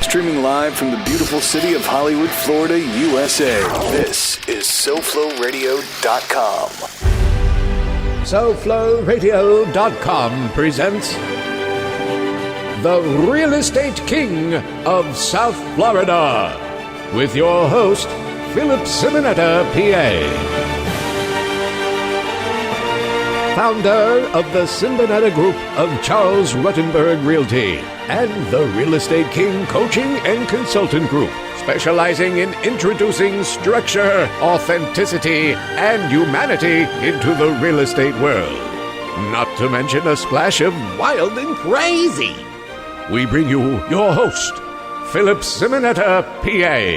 Streaming live from the beautiful city of Hollywood, Florida, USA. This is SoFloRadio.com. SoFloRadio.com presents The Real Estate King of South Florida with your host, Philip Simonetta, PA. Founder of the Simonetta Group of Charles Ruttenberg Realty and the Real Estate King Coaching and Consultant Group, specializing in introducing structure, authenticity, and humanity into the real estate world. Not to mention a splash of wild and crazy. We bring you your host, Philip Simonetta, PA.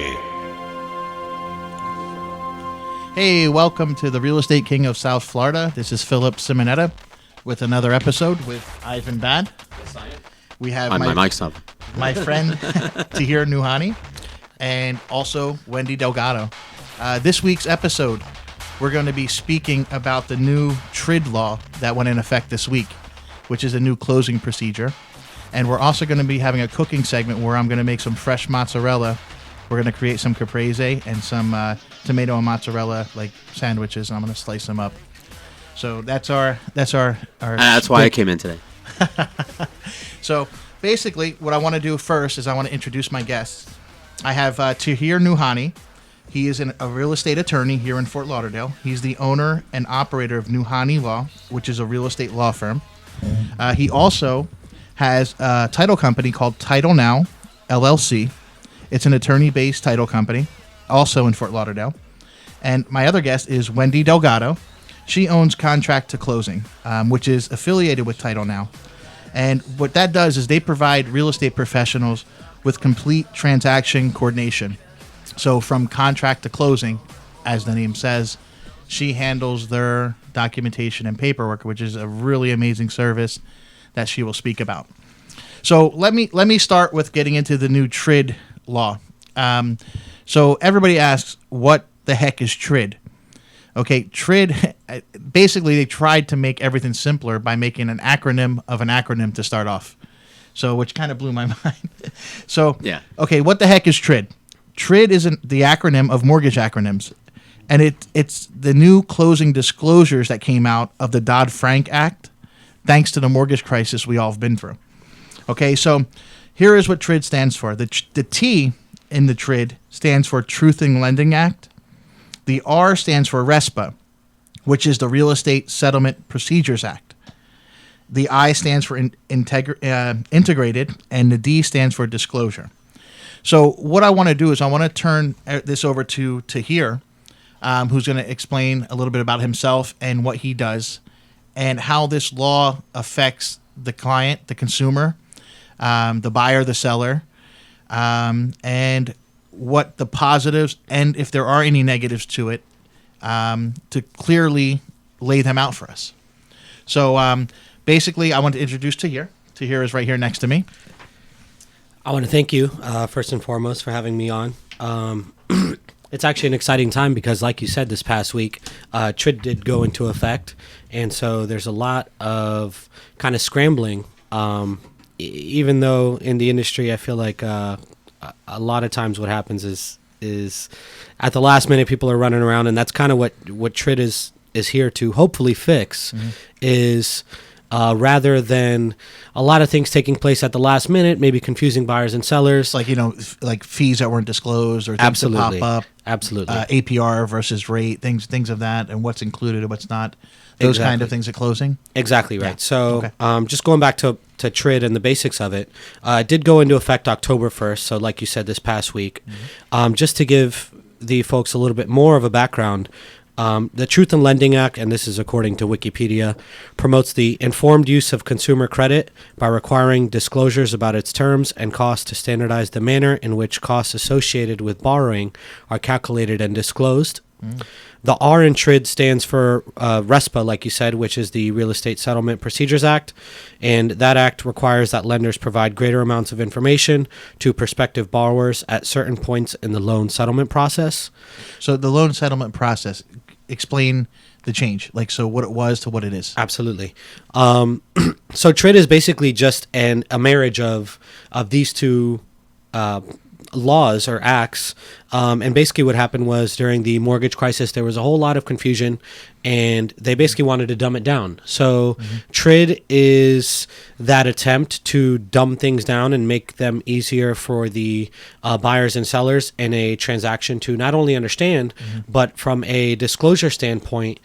Hey, welcome to the Real Estate King of South Florida. This is Philip Simonetta with another episode with Ivan Bad. Yes, I am. We have my mic's up. My friend Tahir Noohani and also Wendy Delgado. This week's episode, we're going to be speaking about the new TRID law that went in effect this week, which is a new closing procedure. And we're also going to be having a cooking segment where I'm going to make some fresh mozzarella. We're going to create some caprese and some tomato and mozzarella like sandwiches, and I'm going to slice them up. So that's our. That's why I came in today. So basically, what I want to do first is I want to introduce my guests. I have Tahir Noohani. He is a real estate attorney here in Fort Lauderdale. He's the owner and operator of Noohani Law, which is a real estate law firm. He also has a title company called Title Now, LLC. It's an attorney-based title company, also in Fort Lauderdale. And my other guest is Wendy Delgado. She owns Contract to Closing, which is affiliated with Title Now. And what that does is they provide real estate professionals with complete transaction coordination. So from contract to closing, as the name says, she handles their documentation and paperwork, which is a really amazing service that she will speak about. So let me start with getting into the new TRID law. So everybody asks, what the heck is TRID? Okay, TRID, basically they tried to make everything simpler by making an acronym of an acronym to start off. So, which kind of blew my mind. So, yeah. Okay, what the heck is TRID? TRID is the acronym of mortgage acronyms. And it's the new closing disclosures that came out of the Dodd-Frank Act, thanks to the mortgage crisis we all have been through. Okay, so here is what TRID stands for. The T in the TRID stands for Truth in Lending Act. The R stands for RESPA, which is the Real Estate Settlement Procedures Act. The I stands for integrated, and the D stands for disclosure. So what I want to do is I want to turn this over to Tahir, who's going to explain a little bit about himself and what he does and how this law affects the client, the consumer, the buyer, the seller, and what the positives and if there are any negatives to it, to clearly lay them out for us. So basically, I want to introduce Tahir. Tahir is right here next to me. I want to thank you, first and foremost, for having me on. It's actually an exciting time because, like you said, this past week, TRID did go into effect. And so there's a lot of kind of scrambling. Even though in the industry, I feel like a lot of times what happens is at the last minute people are running around, and that's kind of what TRID is here to hopefully fix. Mm-hmm. Is rather than a lot of things taking place at the last minute, maybe confusing buyers and sellers, like like fees that weren't disclosed or things that pop up. Absolutely, APR versus rate, things of that, and what's included and what's not. Those kind of things at closing. Exactly right. Yeah. So okay. Just going back to TRID and the basics of it, it did go into effect October 1st. So like you said, this past week. Mm-hmm. Just to give the folks a little bit more of a background, the Truth in Lending Act, and this is according to Wikipedia, promotes the informed use of consumer credit by requiring disclosures about its terms and costs to standardize the manner in which costs associated with borrowing are calculated and disclosed. Mm. The R in TRID stands for RESPA, like you said, which is the Real Estate Settlement Procedures Act. And that act requires that lenders provide greater amounts of information to prospective borrowers at certain points in the loan settlement process. So the loan settlement process, explain the change, like so what it was to what it is. Absolutely. So TRID is basically just a marriage of these two laws or acts. And basically what happened was during the mortgage crisis, there was a whole lot of confusion and they basically wanted to dumb it down. So TRID is that attempt to dumb things down and make them easier for the buyers and sellers in a transaction to not only understand, but from a disclosure standpoint,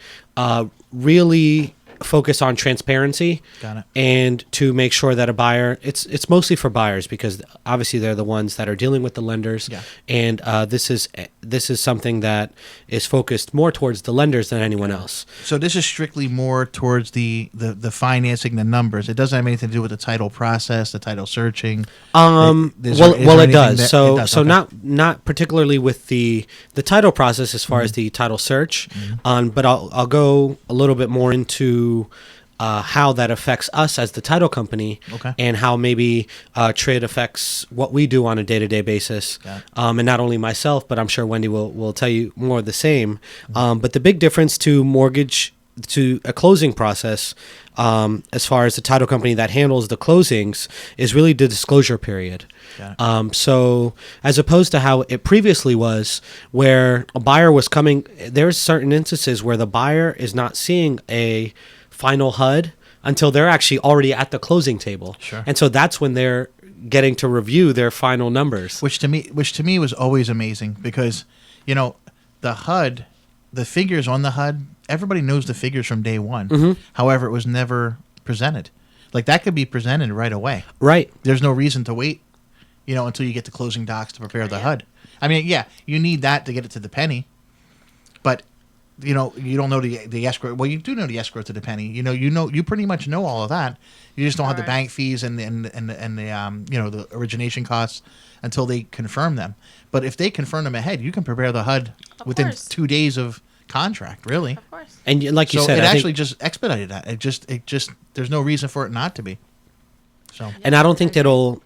really focus on transparency. Got it. And to make sure that a buyer, it's mostly for buyers because obviously they're the ones that are dealing with the lenders. Yeah. And this is something that is focused more towards the lenders than anyone else. So this is strictly more towards the financing, the numbers. It doesn't have anything to do with the title process, the title searching. It does. So okay. not particularly with the title process as far as the title search, but I'll go a little bit more into how that affects us as the title company, Okay. and how maybe TRID affects what we do on a day-to-day basis. And not only myself, but I'm sure Wendy will tell you more of the same. But the big difference to mortgage to a closing process, as far as the title company that handles the closings, is really the disclosure period. So as opposed to how it previously was, where a buyer was coming, there's certain instances where the buyer is not seeing a final HUD until they're actually already at the closing table. Sure. And so that's when they're getting to review their final numbers. Which to me was always amazing because, the HUD, the figures on the HUD, everybody knows the figures from day one. However, it was never presented. Like that could be presented right away. Right. There's no reason to wait, until you get the closing docs to prepare the HUD. I mean, yeah, you need that to get it to the penny, but you don't know the escrow. Well, you do know the escrow to the penny. You pretty much know all of that. You just don't have the bank fees and the origination costs until they confirm them. But if they confirm them ahead, you can prepare the HUD within 2 days of contract. Really, of course. And like you said, it I actually think, just expedited that. It just there's no reason for it not to be. So and I don't think that'll,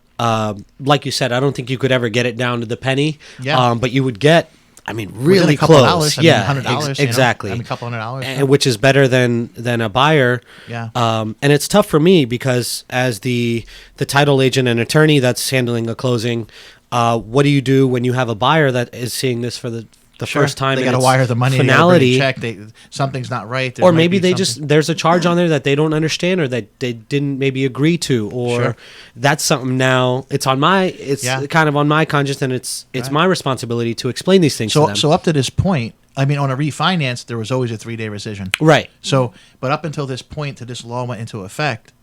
like you said, I don't think you could ever get it down to the penny. Yeah. But you would get, within really a couple close. of dollars, $100, exactly. a couple $100. And which is better than a buyer. Yeah. And it's tough for me because as the title agent and attorney that's handling a closing, what do you do when you have a buyer that is seeing this for the first time? They got to wire the money. Finality. Check. Something's not right. Or maybe there's a charge on there that they don't understand or that they didn't maybe agree to, or that's something now it's kind of on my conscience, and it's my responsibility to explain these things to them. So up to this point, I mean, on a refinance, there was always a 3-day rescission. Right. So, but up until this point, till this law went into effect,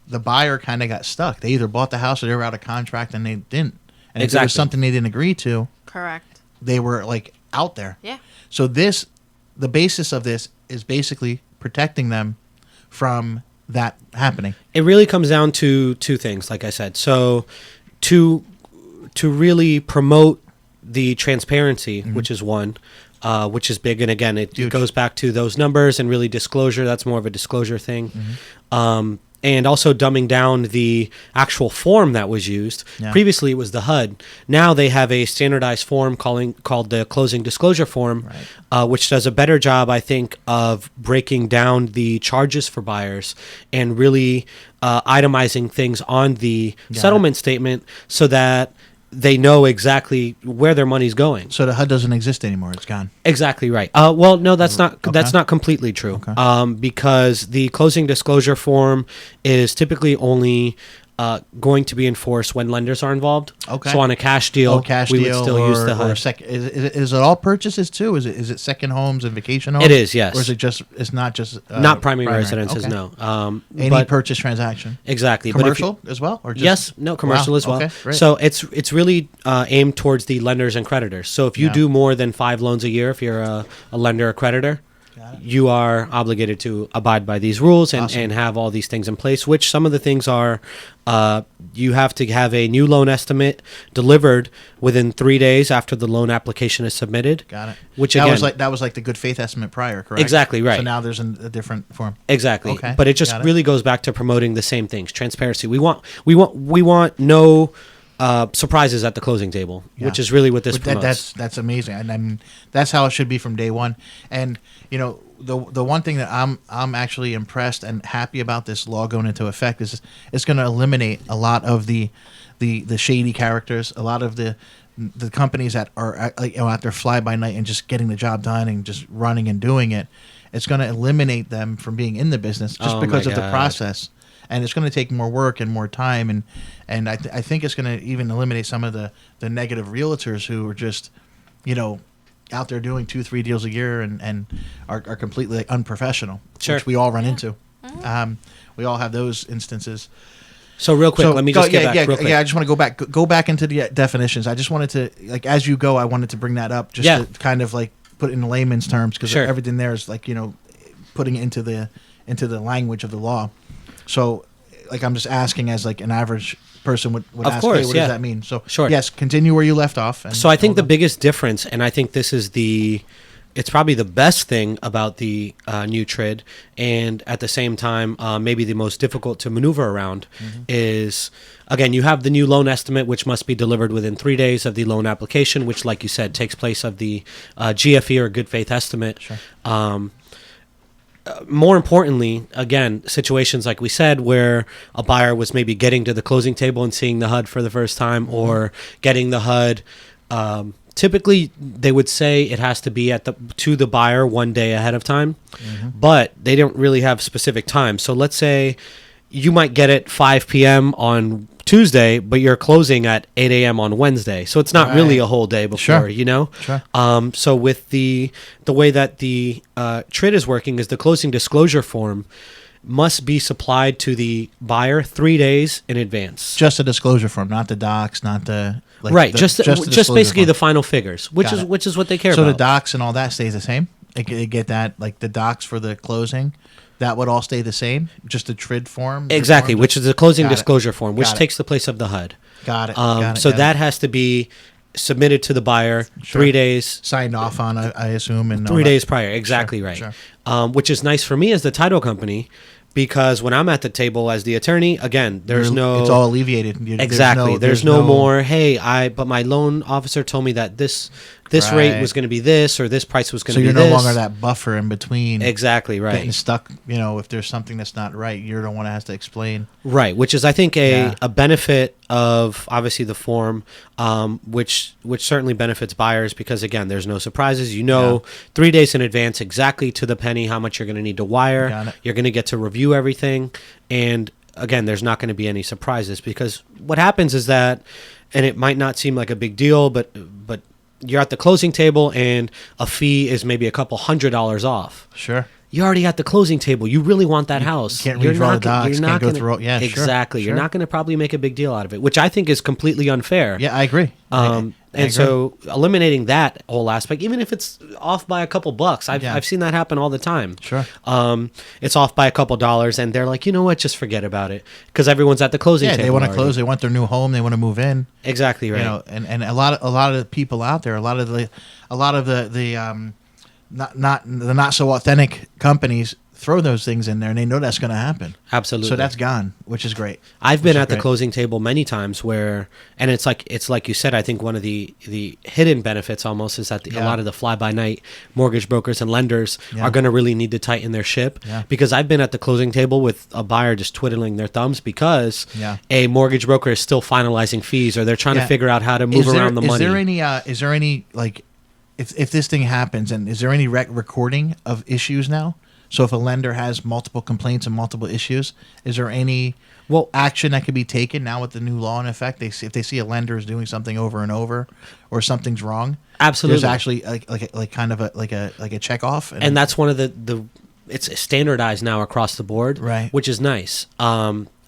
the buyer kind of got stuck. They either bought the house or they were out of contract and they didn't. And if there was something they didn't agree to, Correct. they were like out there. Yeah. So the basis of this is basically protecting them from that happening. It really comes down to two things, like I said. So to really promote the transparency, which is one, which is big. And again, it goes back to those numbers and really disclosure. That's more of a disclosure thing. And also dumbing down the actual form that was used. Yeah. Previously, it was the HUD. Now they have a standardized form called the closing disclosure form, which does a better job, I think, of breaking down the charges for buyers and really itemizing things on the settlement statement so that they know exactly where their money's going. So the HUD doesn't exist anymore; it's gone. Exactly right. Well, no, that's not completely true. Okay. Because the closing disclosure form is typically only going to be enforced when lenders are involved. Okay. So on a cash deal, we would still use the HUD. Is it all purchases too? Is it second homes and vacation homes? It is, yes. Or is it just? It's not just not primary residences. Okay. No. Any purchase transaction. Exactly. Commercial as well, or just commercial as well. Okay, great. So it's really aimed towards the lenders and creditors. So if you do more than 5 loans a year, if you're a lender or creditor, you are obligated to abide by these rules and have all these things in place, which some of the things are you have to have a new loan estimate delivered within 3 days after the loan application is submitted. Got it. Which that again, was like the good faith estimate prior, correct? Exactly right. So now there's a different form. Exactly. Okay. But it just really goes back to promoting the same things: transparency. We want no surprises at the closing table, which is really what this promotes. That's amazing, and I mean that's how it should be from day one. And the one thing that I'm actually impressed and happy about this law going into effect is it's going to eliminate a lot of the the shady characters, a lot of the companies that are out there fly by night and just getting the job done and just running and doing it. It's going to eliminate them from being in the business just because of the process. And it's going to take more work and more time, and I think it's going to even eliminate some of the negative realtors who are just, out there doing 2-3 deals a year and are completely unprofessional, which we all run into. We all have those instances. So real quick, let me just get back real quick. Yeah, I just want to go back into the definitions. I just wanted to, as you go, I wanted to bring that up just to kind of put it in layman's terms, because everything there is putting it into the language of the law. So, I'm just asking as an average person would ask, hey, what does that mean? So, yes, continue where you left off. So I think the biggest difference, and I think this is it's probably the best thing about the new TRID, and at the same time, maybe the most difficult to maneuver around, is, again, you have the new loan estimate, which must be delivered within 3 days of the loan application, which, like you said, takes place of the GFE or good faith estimate. Sure. More importantly, again, situations like we said where a buyer was maybe getting to the closing table and seeing the HUD for the first time, or getting the HUD. Typically, they would say it has to be to the buyer 1 day ahead of time, but they don't really have specific time. So let's say you might get it 5 p.m. on Tuesday, but you're closing at 8 a.m. on Wednesday. So it's not really a whole day before, Sure. So with the way that the TRID is working is the closing disclosure form must be supplied to the buyer 3 days in advance. Just a disclosure form, not the docs, not the... just basically the final figures, which is what they care about. So the docs and all that stays the same? They get that, the docs for the closing... That would all stay the same? Just the TRID form? Exactly, which is the closing disclosure form, which takes the place of the HUD. Got it. So that has to be submitted to the buyer 3 days. Signed off on, I assume. And 3 days prior, exactly right. Sure. Which is nice for me as the title company, because when I'm at the table as the attorney, again, it's all alleviated. There's no more, but my loan officer told me that this rate was going to be this, or this price was going to be this. So you're no longer that buffer in between. Exactly right. Getting stuck, if there's something that's not right, you're the one that has to explain. Right, which is, I think, a benefit of, obviously, the form, which certainly benefits buyers, because, again, there's no surprises. 3 days in advance, exactly to the penny, how much you're going to need to wire. You're going to get to review everything, and again, there's not going to be any surprises, because what happens is that, and it might not seem like a big deal, but you're at the closing table and a fee is maybe a couple $100 off. Sure. You're already at the closing table. You really want that house. Can't redraw the docs. Can't go through. Yeah, exactly. Sure. You're not going to probably make a big deal out of it, which I think is completely unfair. Yeah, I agree. So eliminating that whole aspect, even if it's off by a couple bucks, I've seen that happen all the time. Sure. It's off by a couple dollars, and they're like, you know what, just forget about it, because everyone's at the closing table. Yeah, they want to close. They want their new home. They want to move in. Exactly right. And a lot of the people out there, a lot of the not so authentic companies throw those things in there, and they know that's going to happen. Absolutely. So that's gone, which is great. I've been at the closing table many times where, and it's like you said, I think one of the hidden benefits almost is that a lot of the fly-by-night mortgage brokers and lenders are going to really need to tighten their ship, because I've been at the closing table with a buyer just twiddling their thumbs because a mortgage broker is still finalizing fees, or they're trying to figure out how to move around the money. Is there any if this thing happens, and is there any recording of issues now? So if a lender has multiple complaints and multiple issues, is there any action that could be taken now with the new law in effect? If they see a lender is doing something over and over, or something's wrong, absolutely, there's actually a check off, and that's one of the it's standardized now across the board, right? Which is nice.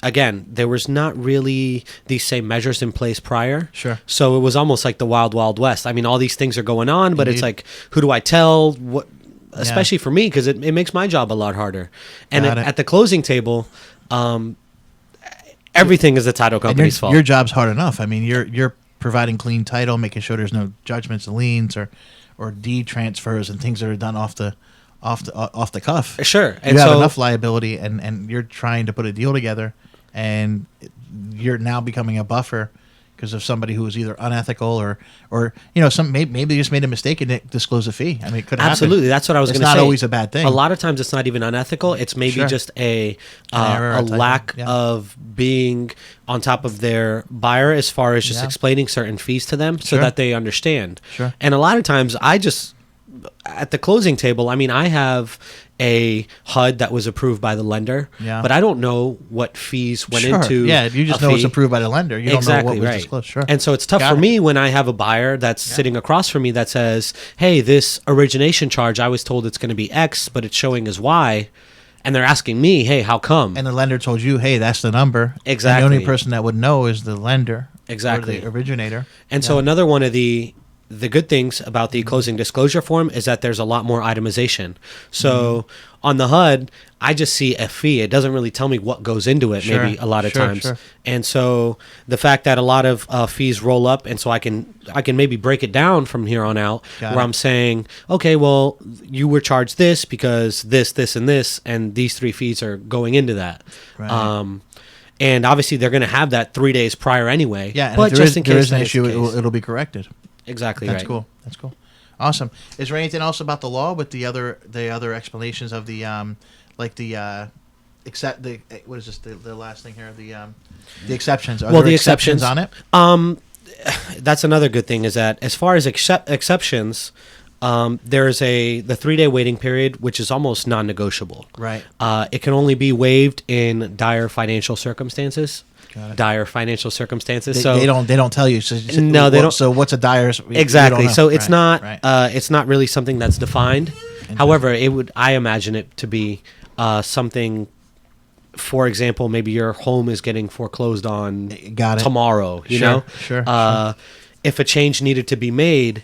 Again, there was not really these same measures in place prior. Sure. So it was almost like the wild, wild west. I mean, all these things are going on, but it's like, who do I tell? What? Especially for me, because it makes my job a lot harder. And at the closing table, everything is the title company's fault. Your job's hard enough. I mean, you're providing clean title, making sure there's no judgments and liens or deed transfers and things that are done off the cuff. Sure. And you have enough liability, and you're trying to put a deal together, and you're now becoming a buffer. because of somebody who was either unethical or maybe they just made a mistake and didn't disclose a fee. I mean, it could happen. Absolutely, that's what I was going to say. It's not always a bad thing. A lot of times, it's not even unethical. It's maybe just a lack of being on top of their buyer as far as just explaining certain fees to them so that they understand. Sure. And a lot of times, at the closing table, I mean, I have a HUD that was approved by the lender, but I don't know what fees went into. Yeah, you just know it's approved by the lender. You don't know what was disclosed. Sure. And so it's tough for me when I have a buyer that's sitting across from me that says, "Hey, this origination charge, I was told it's going to be X, but it's showing as Y." And they're asking me, "Hey, how come?" And the lender told you, "Hey, that's the number." Exactly. And the only person that would know is the lender. Exactly. Or the originator. And so another one of the good things about the closing disclosure form is that there's a lot more itemization. So on the HUD, I just see a fee. It doesn't really tell me what goes into it, maybe a lot of times. Sure. And so the fact that a lot of fees roll up, and so I can maybe break it down from here on out, I'm saying, okay, well, you were charged this because this, and this, and these 3 fees are going into that. Right. And obviously they're going to have that 3 days prior anyway. Yeah, and but if just in there case is an issue, it'll be corrected. Exactly. That's cool. That's cool. Awesome. Is there anything else about the law with the other explanations of the what is this the last thing here, the exceptions? Are there exceptions on it? That's another good thing, is that as far as exceptions, there's the 3-day waiting period, which is almost non-negotiable. Right. It can only be waived in dire financial circumstances. Dire financial circumstances. They don't tell you. So, no, they don't. So what's a dire? Exactly. So it's not it's not really something that's defined. However, I imagine it to be something. For example, maybe your home is getting foreclosed on tomorrow. You know, Sure. If a change needed to be made,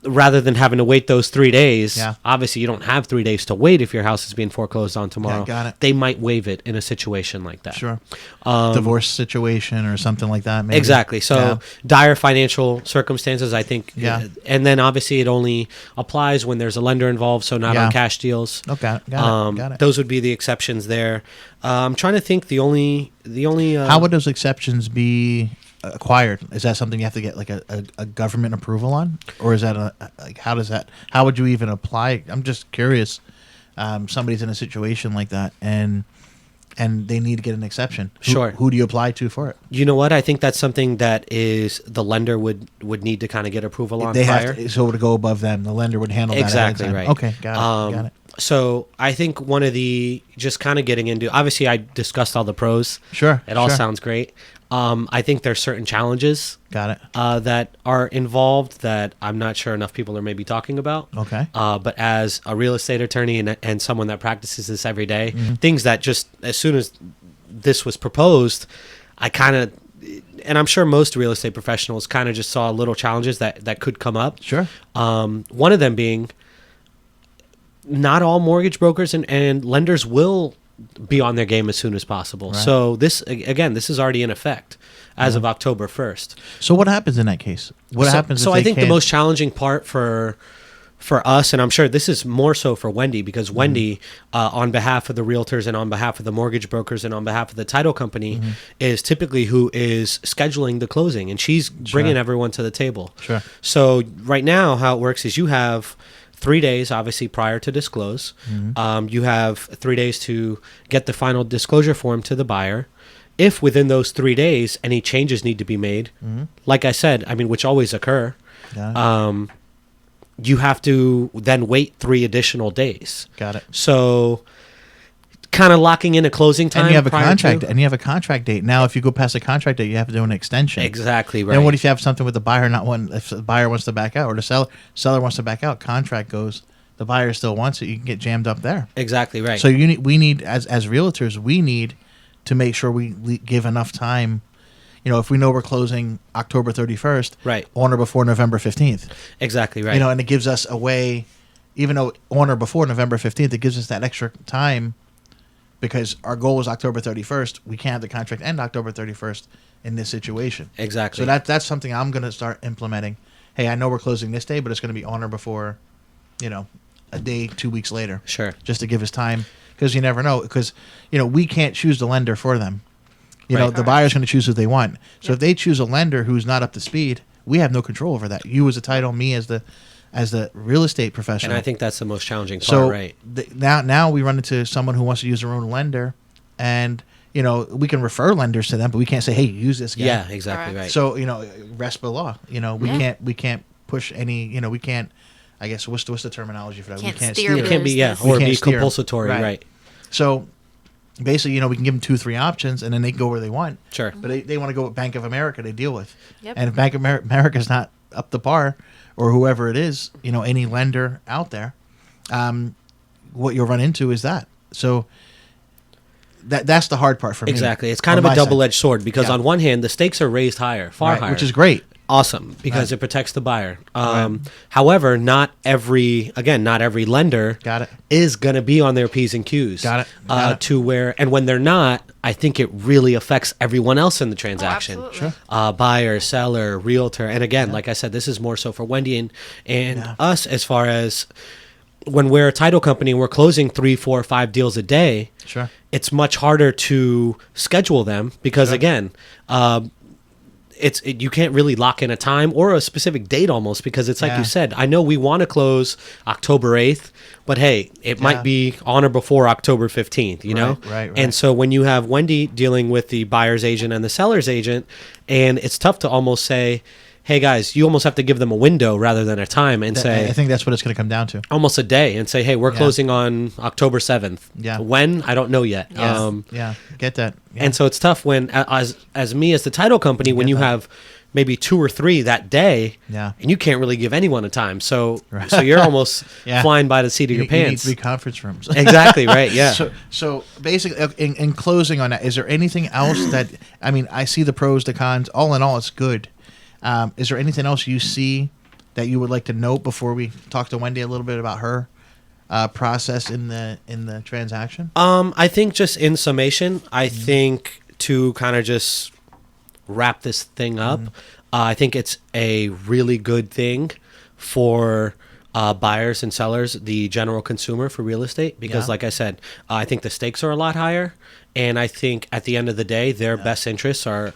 rather than having to wait those 3 days, obviously you don't have 3 days to wait if your house is being foreclosed on tomorrow. Got it. They might waive it in a situation like that. Sure. Divorce situation or something like that. Maybe. Exactly. So dire financial circumstances, I think. Yeah. And then obviously it only applies when there's a lender involved, so not on cash deals. Okay. Got it. Those would be the exceptions there. I'm trying to think the only. How would those exceptions be acquired? Is that something you have to get like a government approval on, or is that how would you even apply? I'm just curious. Somebody's in a situation like that and they need to get an exception. Who do you apply to for it? You know what? I think that's something that is the lender would need to kind of get approval on. So to go above them, the lender would handle that. Exactly right. Okay, got it. So I think one of the, just kind of getting into, obviously I discussed all the pros. Sure. It all sounds great. I think there's certain challenges. Got it. That are involved that I'm not sure enough people are maybe talking about. Okay. But as a real estate attorney and someone that practices this every day, things that just, as soon as this was proposed, I kind of, and I'm sure most real estate professionals kind of just saw little challenges that could come up. Sure. One of them being, not all mortgage brokers and lenders will be on their game as soon as possible. Right. So this is already in effect as of October 1st. So what happens in that case? What happens? So I think the most challenging part for us, and I'm sure this is more so for Wendy, because Wendy, on behalf of the realtors and on behalf of the mortgage brokers and on behalf of the title company, is typically who is scheduling the closing, and she's bringing everyone to the table. Sure. So right now, how it works is you have 3 days, obviously, prior to disclose. You have 3 days to get the final disclosure form to the buyer. If within those 3 days any changes need to be made, like I said, I mean, which always occur, you have to then wait 3 additional days. Got it. So kind of locking in a closing time. And you have a contract, and you have a contract date. Now, if you go past the contract date, you have to do an extension. Exactly right. And what if you have something with the buyer if the buyer wants to back out or the seller wants to back out, contract goes, the buyer still wants it, you can get jammed up there. Exactly right. So we need as realtors, we need to make sure we give enough time. You know, if we know we're closing October 31st, right, on or before November 15th. Exactly right. You know, and it gives us a way, even though on or before November 15th, it gives us that extra time. Because our goal was October 31st. We can't have the contract end October 31st in this situation. Exactly. So that's something I'm going to start implementing. Hey, I know we're closing this day, but it's going to be on or before, a day, 2 weeks later. Sure. Just to give us time. Because you never know. Because, we can't choose the lender for them. You know, Right. the buyer's going to choose who they want. So if they choose a lender who's not up to speed, we have no control over that. You as a title, me as the real estate professional. And I think that's the most challenging part, so right? Now we run into someone who wants to use their own lender, and you know, we can refer lenders to them, but we can't say, hey, use this guy. Yeah, exactly right. So, you know, RESPA law, you know, we can't push any, you know, we can't, I guess, what's the terminology for that? Can't we can't steer steer. It can be, business. We or can't be steer 'em. compulsory, right. So basically, you know, we can give them 2-3 options, and then they can go where they want. Sure. But they want to go with Bank of America, they deal with. Yep. And if Bank of America is not up to par, or whoever it is, you know, any lender out there, what you'll run into is that. So that's the hard part for me. Exactly. It's kind on of a my side. double-edged sword because Yeah. on one hand, the stakes are raised higher, far Right, higher. which is great. Awesome, because Right. it protects the buyer. However, not every lender Got it. is going to be on their P's and Q's. Got it. To where, and when they're not, I think it really affects everyone else in the transaction. absolutely. Buyer, seller, realtor. And again, like I said, this is more so for Wendy and us as far as when we're a title company and we're closing 3, 4, 5 deals a day. Sure. It's much harder to schedule them because again, you can't really lock in a time or a specific date almost because it's like Yeah. you said. I know we want to close October 8th, but hey, it might be on or before October 15th, you know? Right. And so when you have Wendy dealing with the buyer's agent and the seller's agent, and it's tough to almost say, hey guys, you almost have to give them a window rather than a time and say, I think that's what it's going to come down to. almost a day and say, hey, we're closing on October 7th. Yeah. When? I don't know yet. Yes. Yeah, get that. Yeah. And so it's tough when, as me as the title company, when you that. have maybe 2 or 3 that day, Yeah. and you can't really give anyone a time. So you're almost Yeah. flying by the seat of you your need pants. 3 conference rooms. Exactly right. Yeah. So basically, in closing on that, is there anything else that, I mean, I see the pros, the cons. All in all, it's good. Is there anything else you see that you would like to note before we talk to Wendy a little bit about her process in the transaction? I think just in summation, I think to kind of just wrap this thing up, I think it's a really good thing for buyers and sellers, the general consumer for real estate, because like I said, I think the stakes are a lot higher. And I think at the end of the day, their best interests are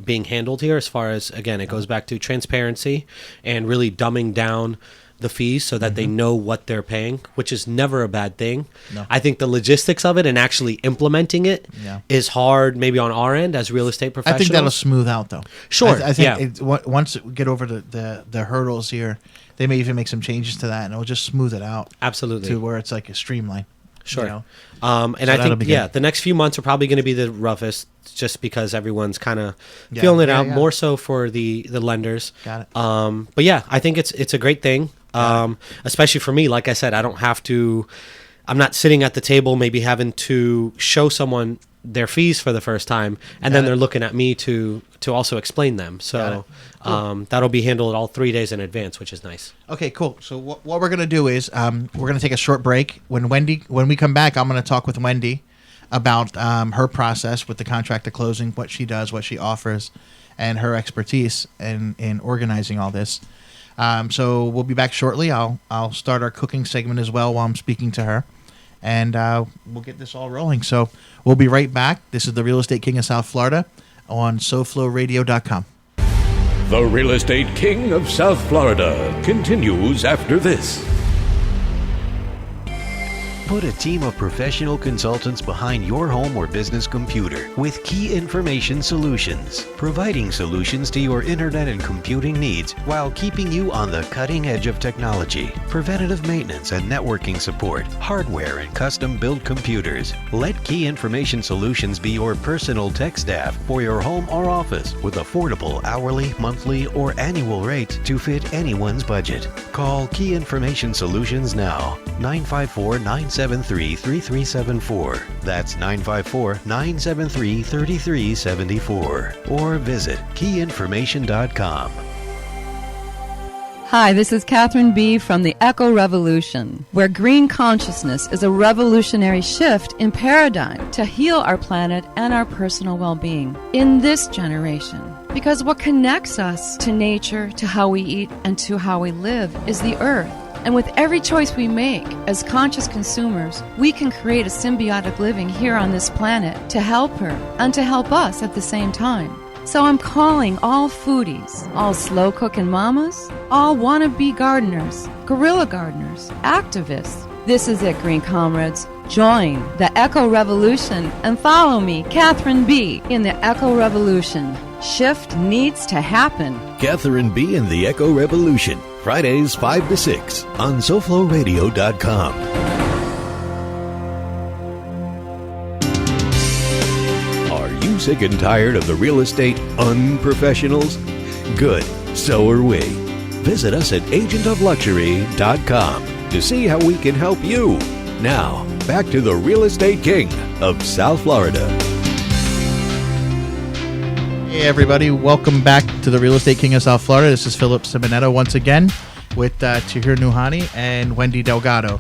being handled here as far as, again, it goes back to transparency and really dumbing down the fees so that they know what they're paying, which is never a bad thing. No. I think the logistics of it and actually implementing it is hard maybe on our end as real estate I professionals. think that'll smooth out, though. Sure, I think yeah. once we get over the hurdles here, they may even make some changes to that, and it'll just smooth it out Absolutely. to where it's like a streamline. Sure. You know? And So I that'll think, be good. the next few months are probably going to be the roughest just because everyone's kind of feeling it out, more so for the lenders. Got it. But yeah, I think it's a great thing, especially for me. Like I said, I'm not sitting at the table maybe having to show someone their fees for the first time, and then they're looking at me to also explain them. So that'll be handled all 3 days in advance, which is nice. Okay, cool. So what we're gonna do is we're gonna take a short break. When we come back, I'm gonna talk with Wendy about her process with the contract to closing, what she does, what she offers, and her expertise in organizing all this. So we'll be back shortly. I'll start our cooking segment as well while I'm speaking to her, and we'll get this all rolling. So we'll be right back. This is the Real Estate King of South Florida on SoFloRadio.com. The Real Estate King of South Florida continues after this. Put a team of professional consultants behind your home or business computer with Key Information Solutions, providing solutions to your internet and computing needs while keeping you on the cutting edge of technology. Preventative maintenance and networking support, hardware and custom-built computers. Let Key Information Solutions be your personal tech staff for your home or office with affordable hourly, monthly, or annual rates to fit anyone's budget. Call Key Information Solutions now, 954-973-3374. That's 954-973-3374. Or visit keyinformation.com. Hi, this is Catherine B. from the Eco Revolution, where green consciousness is a revolutionary shift in paradigm to heal our planet and our personal well-being in this generation. Because what connects us to nature, to how we eat, and to how we live is the earth. And with every choice we make as conscious consumers, we can create a symbiotic living here on this planet to help her and to help us at the same time. So I'm calling all foodies, all slow cooking mamas, all wannabe gardeners, guerrilla gardeners, activists. This is it, Green Comrades. Join the Eco Revolution and follow me, Catherine B., in the Eco Revolution. Shift needs to happen. Catherine B. and the Eco Revolution, Fridays 5 to 6 on SoFloRadio.com. Are you sick and tired of the real estate unprofessionals? Good, so are we. Visit us at agentofluxury.com to see how we can help you. Now, back to the Real Estate King of South Florida. Hey everybody, welcome back to the Real Estate King of South Florida. This is Philip Simonetta once again with Tahir Noohani and Wendy Delgado.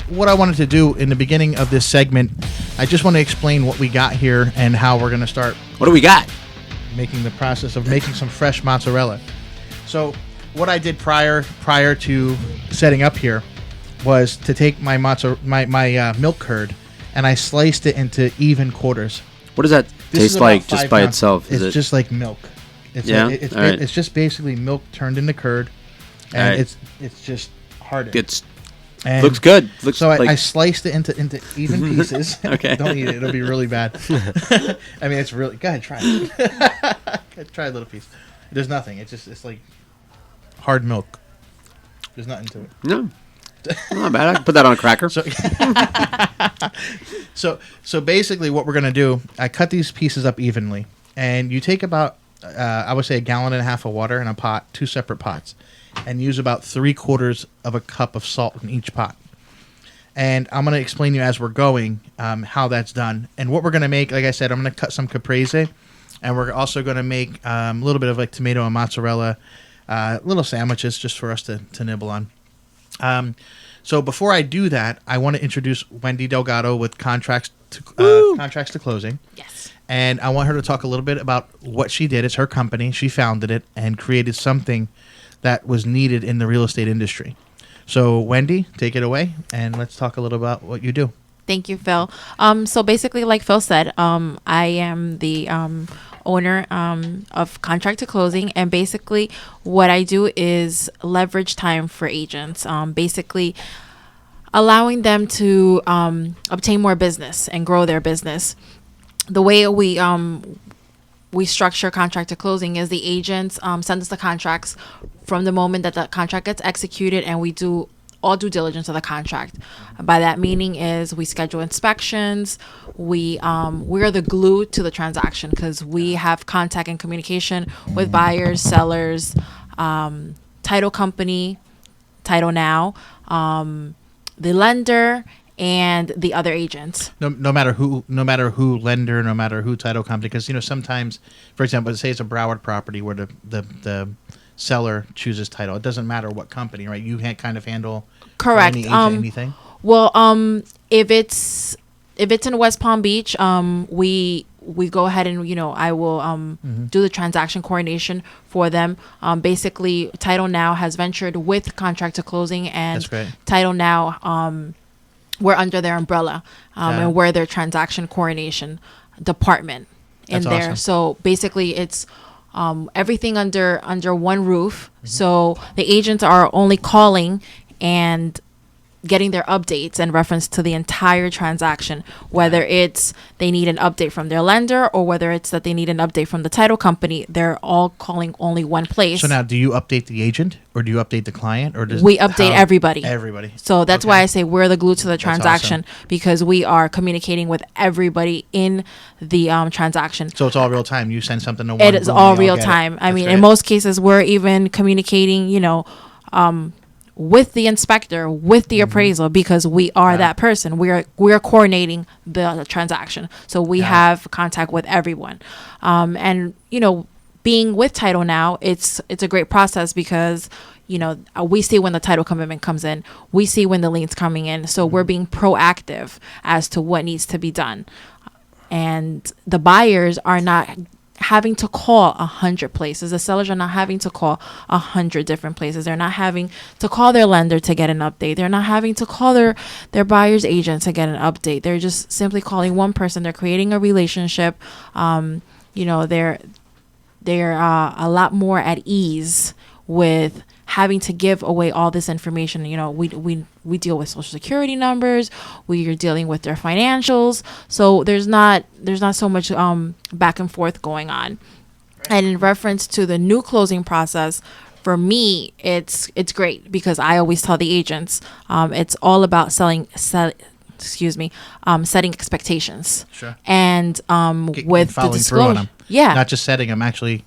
What I wanted to do in the beginning of this segment, I just want to explain what we got here and how we're going to start. What do we got? Making the process of making some fresh mozzarella. So what I did prior to setting up here was to take my milk curd and I sliced it into even quarters. What does that taste like just by itself? It's just like milk. It's it's just basically milk turned into curd, and it's just hardened. Looks good. I sliced it into even pieces. Okay. Don't eat it; it'll be really bad. I mean, it's really. Go ahead, try it. Try a little piece. There's nothing. It's like hard milk. There's nothing to it. No. Not bad. I can put that on a cracker. So basically what we're going to do, I cut these pieces up evenly. And you take about, I would say, 1.5 gallons of water in a pot, 2 separate pots. And use about 3/4 of a cup of salt in each pot. And I'm going to explain to you as we're going how that's done. And what we're going to make, like I said, I'm going to cut some caprese. And we're also going to make a little bit of like tomato and mozzarella, little sandwiches just for us to nibble on. So before I do that, I want to introduce Wendy Delgado with Contracts to Closing. Yes. And I want her to talk a little bit about what she did. It's her company. She founded it and created something that was needed in the real estate industry. So Wendy, take it away, and let's talk a little about what you do. Thank you, Phil. So basically, like Phil said, I am the owner of Contract to Closing, and basically what I do is leverage time for agents, basically allowing them to obtain more business and grow their business. The way we structure Contract to Closing is the agents send us the contracts from the moment that the contract gets executed, and we do all due diligence of the contract. By that meaning is we schedule inspections. We're the glue to the transaction because we have contact and communication with buyers, sellers, title company, Title Now, the lender, and the other agents. No matter who lender, no matter who title company, because sometimes, for example, say it's a Broward property where the seller chooses title. It doesn't matter what company, right? You kind of handle correct any agent, anything. Well, if it's in West Palm Beach, we go ahead and I will do the transaction coordination for them. Basically, Title Now has ventured with Contract to Closing, and Title Now we're under their umbrella, and we're their transaction coordination department in there. Awesome. So basically, it's everything under one roof. Mm-hmm. So the agents are only calling and getting their updates in reference to the entire transaction, whether it's they need an update from their lender or whether it's that they need an update from the title company. They're all calling only one place. So now, do you update the agent or do you update the client, or does we update everybody? Everybody. So that's why I say we're the glue to the transaction, because we are communicating with everybody in the transaction. So it's all real time. You send something to one. It is all real time. I mean, in most cases, we're even communicating, with the inspector, with the appraisal, because we are that person. We are coordinating the transaction. So we have contact with everyone. And being with Title Now, it's a great process because we see when the title commitment comes in, we see when the lien's coming in. So we're being proactive as to what needs to be done. And the buyers are not having to call 100 places. The sellers are not having to call 100 different places. They're not having to call their lender to get an update. They're not having to call their buyer's agent to get an update. They're just simply calling one person. They're creating a relationship. They're a lot more at ease with having to give away all this information. We deal with social security numbers. We are dealing with their financials. So there's not so much back and forth going on. And in reference to the new closing process, for me, it's great because I always tell the agents, it's all about setting expectations. Sure. And with the disclosure, not just setting them, actually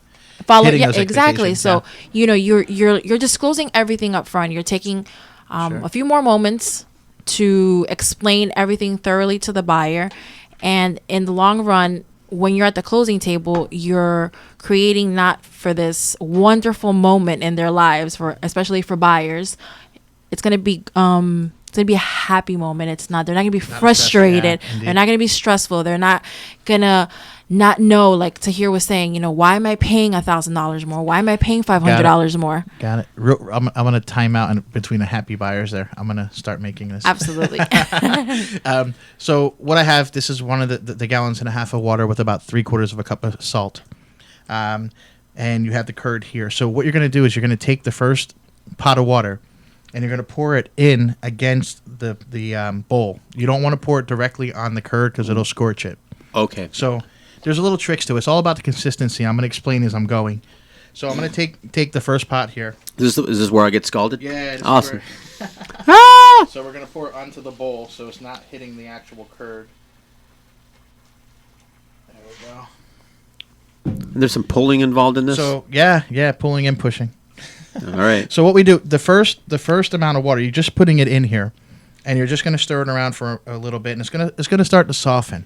exactly. So you're disclosing everything up front. You're taking a few more moments to explain everything thoroughly to the buyer, and in the long run, when you're at the closing table, you're creating not for this wonderful moment in their lives, especially for buyers. It's gonna be a happy moment. They're not gonna be frustrated. They're not gonna be stressful. They're not gonna not know, like Tahir was saying, why am I paying $1,000 more? Why am I paying $500 more? Got it. I'm going to time out in between the happy buyers there. I'm going to start making this. Absolutely. So what I have, this is one of the gallons and a half of water with about 3/4 of a cup of salt. And you have the curd here. So what you're going to do is you're going to take the first pot of water and you're going to pour it in against the bowl. You don't want to pour it directly on the curd because it'll scorch it. Okay. So there's a little tricks to it. It's all about the consistency. I'm going to explain as I'm going. So I'm going to take the first pot here. Is this where I get scalded? Yeah. Awesome. So we're going to pour it onto the bowl so it's not hitting the actual curd. There we go. And there's some pulling involved in this? So, yeah, pulling and pushing. All right. So what we do, the first amount of water, you're just putting it in here, and you're just going to stir it around for a little bit, and it's going to start to soften.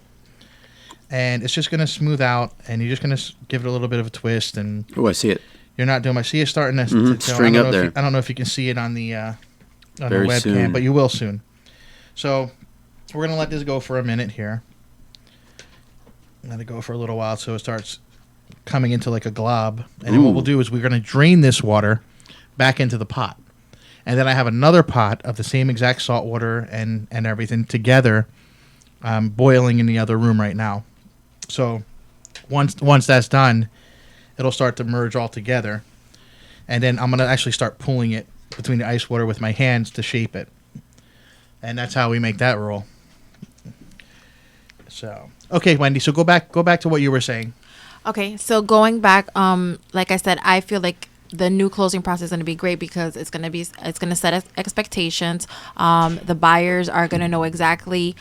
And it's just going to smooth out, and you're just going to give it a little bit of a twist. And I see it. You're not doing much. See it starting to string up there. I don't know if you can see it on the Very webcam, soon. but you will soon. So we're going to let this go for a minute here. Let it go for a little while so it starts coming into like a glob. And then what we'll do is we're going to drain this water back into the pot. And then I have another pot of the same exact salt water and everything together, boiling in the other room right now. So once that's done, it'll start to merge all together. And then I'm going to actually start pulling it between the ice water with my hands to shape it. And that's how we make that roll. So, okay, Wendy, so go back to what you were saying. Okay, so going back, like I said, I feel like the new closing process is going to be great because it's going to set expectations. The buyers are going to know exactly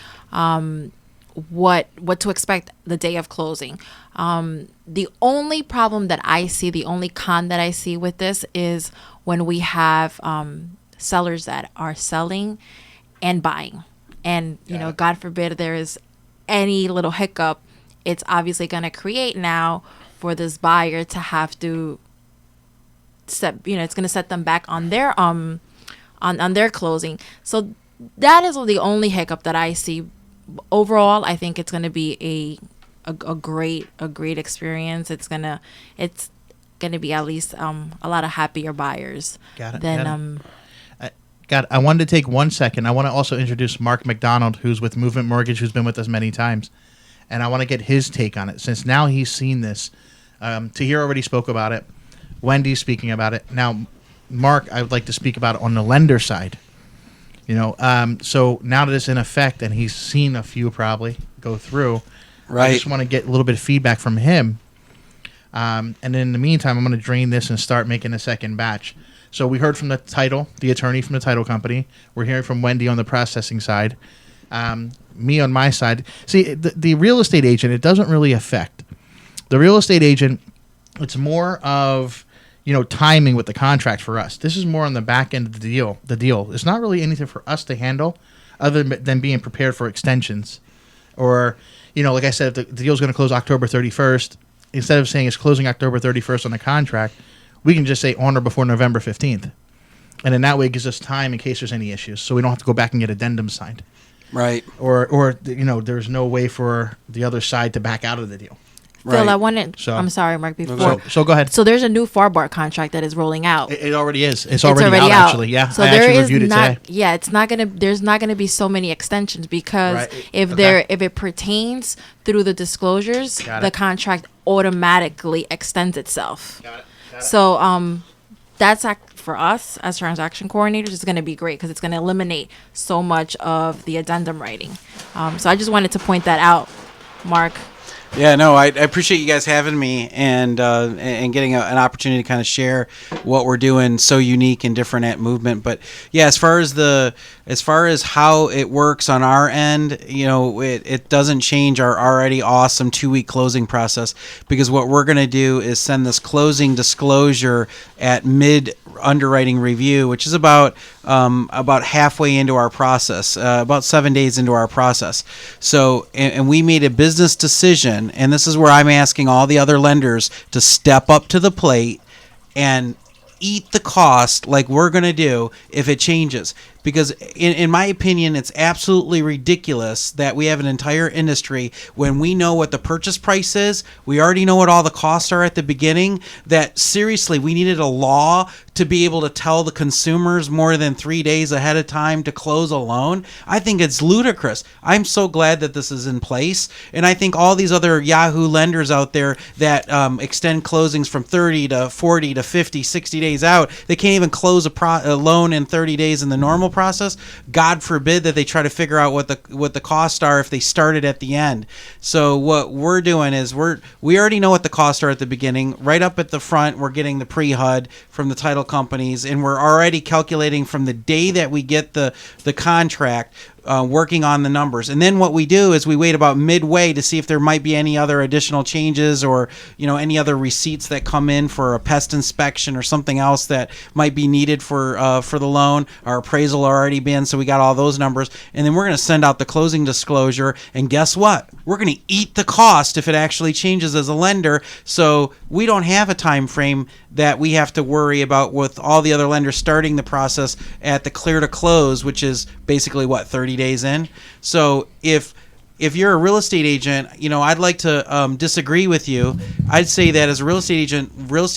what to expect the day of closing. The only problem that I see, the only con that I see with this is when we have sellers that are selling and buying, and God forbid there is any little hiccup, it's obviously going to create now for this buyer to have to set, it's going to set them back on their on their closing. So that is the only hiccup that I see. Overall, I think it's going to be a great experience. It's gonna be at least a lot of happier buyers. Got it. I wanted to take 1 second. I want to also introduce Mark McDonald, who's with Movement Mortgage, who's been with us many times, and I want to get his take on it since now he's seen this. Tahir already spoke about it. Wendy's speaking about it. Now, Mark, I would like to speak about it on the lender side. So now that it's in effect and he's seen a few probably go through, right. I just want to get a little bit of feedback from him. And then in the meantime, I'm going to drain this and start making a second batch. So we heard from the attorney from the title company. We're hearing from Wendy on the processing side. Me on my side. See, the real estate agent, it doesn't really affect. The real estate agent, it's more of timing with the contract for us. This is more on the back end of the deal. It's not really anything for us to handle other than being prepared for extensions. Or, like I said, if the deal's going to close October 31st, instead of saying it's closing October 31st on the contract, we can just say on or before November 15th. And in that way, it gives us time in case there's any issues. So we don't have to go back and get addendums signed. Right. Or there's no way for the other side to back out of the deal. Phil, I wanted. So- I'm sorry, Mark. Before, So go ahead. so there's a new FAR contract that is rolling out. It already is. It's already out, actually. Yeah, So I there actually is reviewed it not. today. Yeah, it's not gonna. There's not gonna be so many extensions because Right. if it pertains through the disclosures, Got the it. contract automatically extends itself. Got it. So that's for us as transaction coordinators is going to be great because it's going to eliminate so much of the addendum writing. So I just wanted to point that out, Mark. Yeah, no, I appreciate you guys having me and getting an opportunity to kind of share what we're doing so unique and different at Movement. But yeah, as far as how it works on our end, it doesn't change our already awesome 2-week closing process, because what we're going to do is send this closing disclosure at mid underwriting review, which is about halfway into our process, about 7 days into our process. So, and we made a business decision, and this is where I'm asking all the other lenders to step up to the plate and eat the cost like we're going to do if it changes. Because in my opinion, it's absolutely ridiculous that we have an entire industry when we know what the purchase price is, we already know what all the costs are at the beginning, that seriously, we needed a law to be able to tell the consumers more than 3 days ahead of time to close a loan. I think it's ludicrous. I'm so glad that this is in place. And I think all these other Yahoo lenders out there that extend closings from 30 to 40 to 50, 60 days out, they can't even close a loan in 30 days in the normal process. God forbid that they try to figure out what the costs are if they started at the end. So what we're doing is we already know what the costs are at the beginning. Right up at the front, we're getting the pre-HUD from the title companies, and we're already calculating from the day that we get the contract, working on the numbers. And then what we do is we wait about midway to see if there might be any other additional changes or any other receipts that come in for a pest inspection or something else that might be needed for the loan. Our appraisal already been, so we got all those numbers. And then we're going to send out the closing disclosure, and guess what? We're going to eat the cost if it actually changes as a lender. So we don't have a time frame that we have to worry about with all the other lenders starting the process at the clear to close, which is basically 30 days in. So if you're a real estate agent, I'd like to disagree with you. I'd say that as a real estate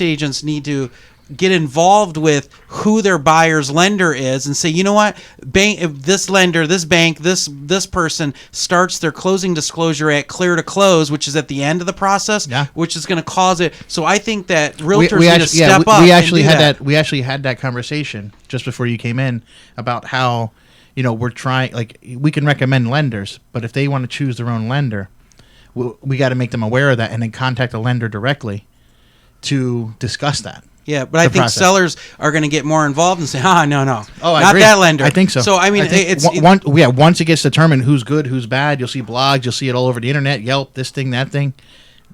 agents need to get involved with who their buyer's lender is and say, you know what, if this lender, this bank, this person starts their closing disclosure at clear to close, which is at the end of the process, which is going to cause it. So I think that realtors need to step up. We actually had that. We actually had that conversation just before you came in about how we're trying. Like, we can recommend lenders, but if they want to choose their own lender, we got to make them aware of that and then contact the lender directly to discuss that. Yeah, but I think sellers are going to get more involved and say, no, oh, I not agree. that lender. I think so. So, I mean, once it gets determined who's good, who's bad, you'll see blogs, you'll see it all over the internet, Yelp, this thing, that thing.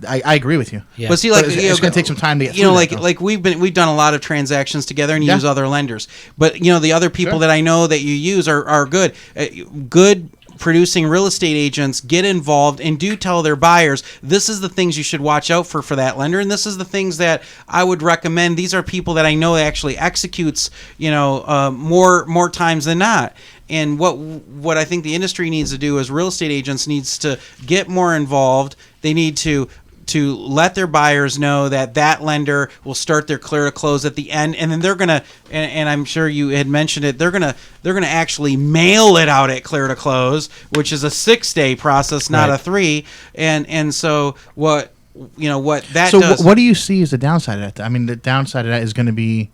I agree with you. Yeah. But see, it's going to take some time to get through that, like we've done a lot of transactions together and use other lenders. But, the other people that I know that you use are good. Good producing real estate agents get involved and do tell their buyers, this is the things you should watch out for that lender, and this is the things that I would recommend. These are people that I know actually executes more times than not. And what I think the industry needs to do is real estate agents needs to get more involved. They need to let their buyers know that lender will start their clear to close at the end, and then they're gonna, and I'm sure you had mentioned it, they're gonna actually mail it out at clear to close, which is a 6-day process, not a 3. And so what that does. What do you see as the downside of that? I mean, the downside of that is going to be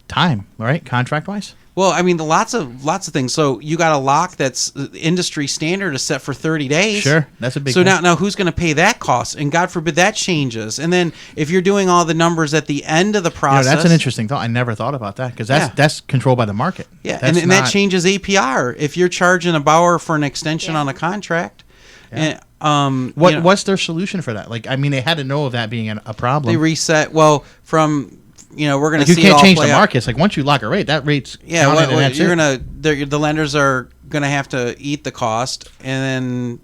time, right? Contract wise. Well, I mean, lots of things. So you got a lock that's industry standard is set for 30 days. Sure, that's a big. So now who's going to pay that cost? And God forbid that changes. And then if you're doing all the numbers at the end of the process, that's an interesting thought. I never thought about that because that's controlled by the market. Yeah, and that changes APR if you're charging a borrower for an extension on a contract. Yeah. And, what's their solution for that? Like, I mean, they had to know of that being a problem. They reset. Well, from. We're going to see. You can't change the markets. Like, once you lock a rate, that rate's counted, and that's the lenders are going to have to eat the cost, and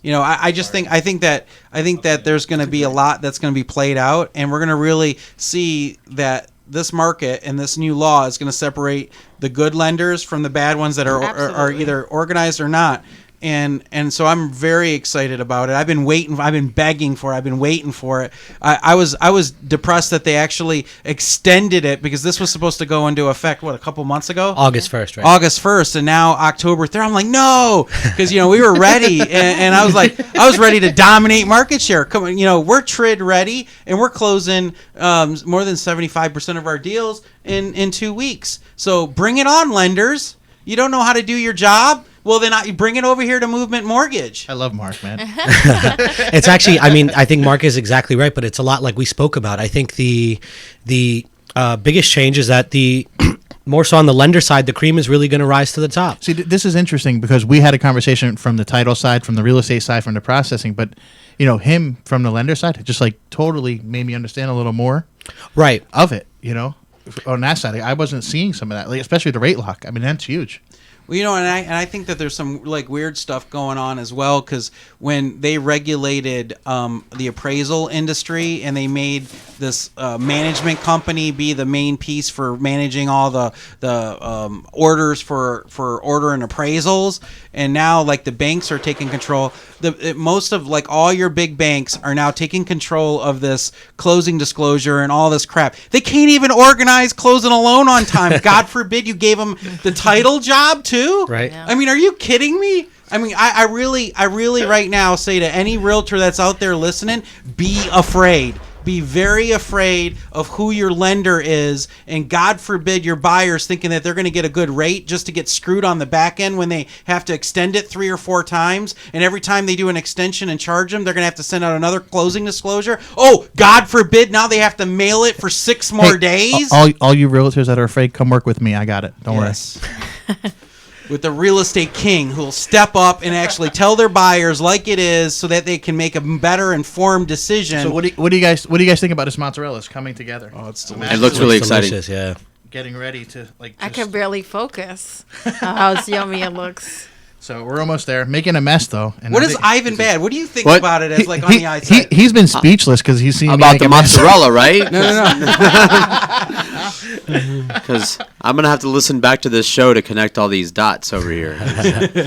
then I think that there's going to be a lot that's going to be played out, and we're going to really see that this market and this new law is going to separate the good lenders from the bad ones that are either organized or not. and so I'm very excited about it. I've been begging for it. I've been waiting for it. I was depressed that they actually extended it, because this was supposed to go into effect a couple months ago, August 1st, right? August 1st, and now October 3rd. I'm like, no, because we were ready, and I was ready to dominate market share. Come on, we're TRID ready, and we're closing more than 75% of our deals in 2 weeks. So bring it on, lenders. You don't know how to do your job? Well, then you bring it over here to Movement Mortgage. I love Mark, man. It's actually, I think Mark is exactly right, but it's a lot like we spoke about. I think the biggest change is that more so on the lender side, the cream is really going to rise to the top. See, this is interesting because we had a conversation from the title side, from the real estate side, from the processing, but him from the lender side just totally made me understand a little more, right, of it. On that side, I wasn't seeing some of that, especially the rate lock. I mean, that's huge. Well, and I think that there's some weird stuff going on as well, because when they regulated the appraisal industry and they made this management company be the main piece for managing all the orders for order and appraisals, and now the banks are taking control. Most of all your big banks are now taking control of this closing disclosure and all this crap. They can't even organize closing a loan on time. God forbid you gave them the title job too. Right. Yeah. I mean, are you kidding me? I mean, I really right now say to any realtor that's out there listening, be afraid. Be very afraid of who your lender is, and God forbid your buyers thinking that they're going to get a good rate just to get screwed on the back end when they have to extend it 3 or 4 times, and every time they do an extension and charge them, they're going to have to send out another closing disclosure. Oh, God forbid, now they have to mail it for 6 more days. All you realtors that are afraid, come work with me. I got it. Don't worry. With the real estate king who will step up and actually tell their buyers like it is, so that they can make a better informed decision. So what do you guys think about this mozzarella coming together? Oh, it's delicious. It looks really exciting. Delicious, yeah. Getting ready to I can barely focus. How yummy it looks. So we're almost there. Making a mess though. And what is Ivan Bad? What do you think about it as on the outside? He's been speechless because he's seen about the mozzarella, right? No. Because I'm gonna have to listen back to this show to connect all these dots over here.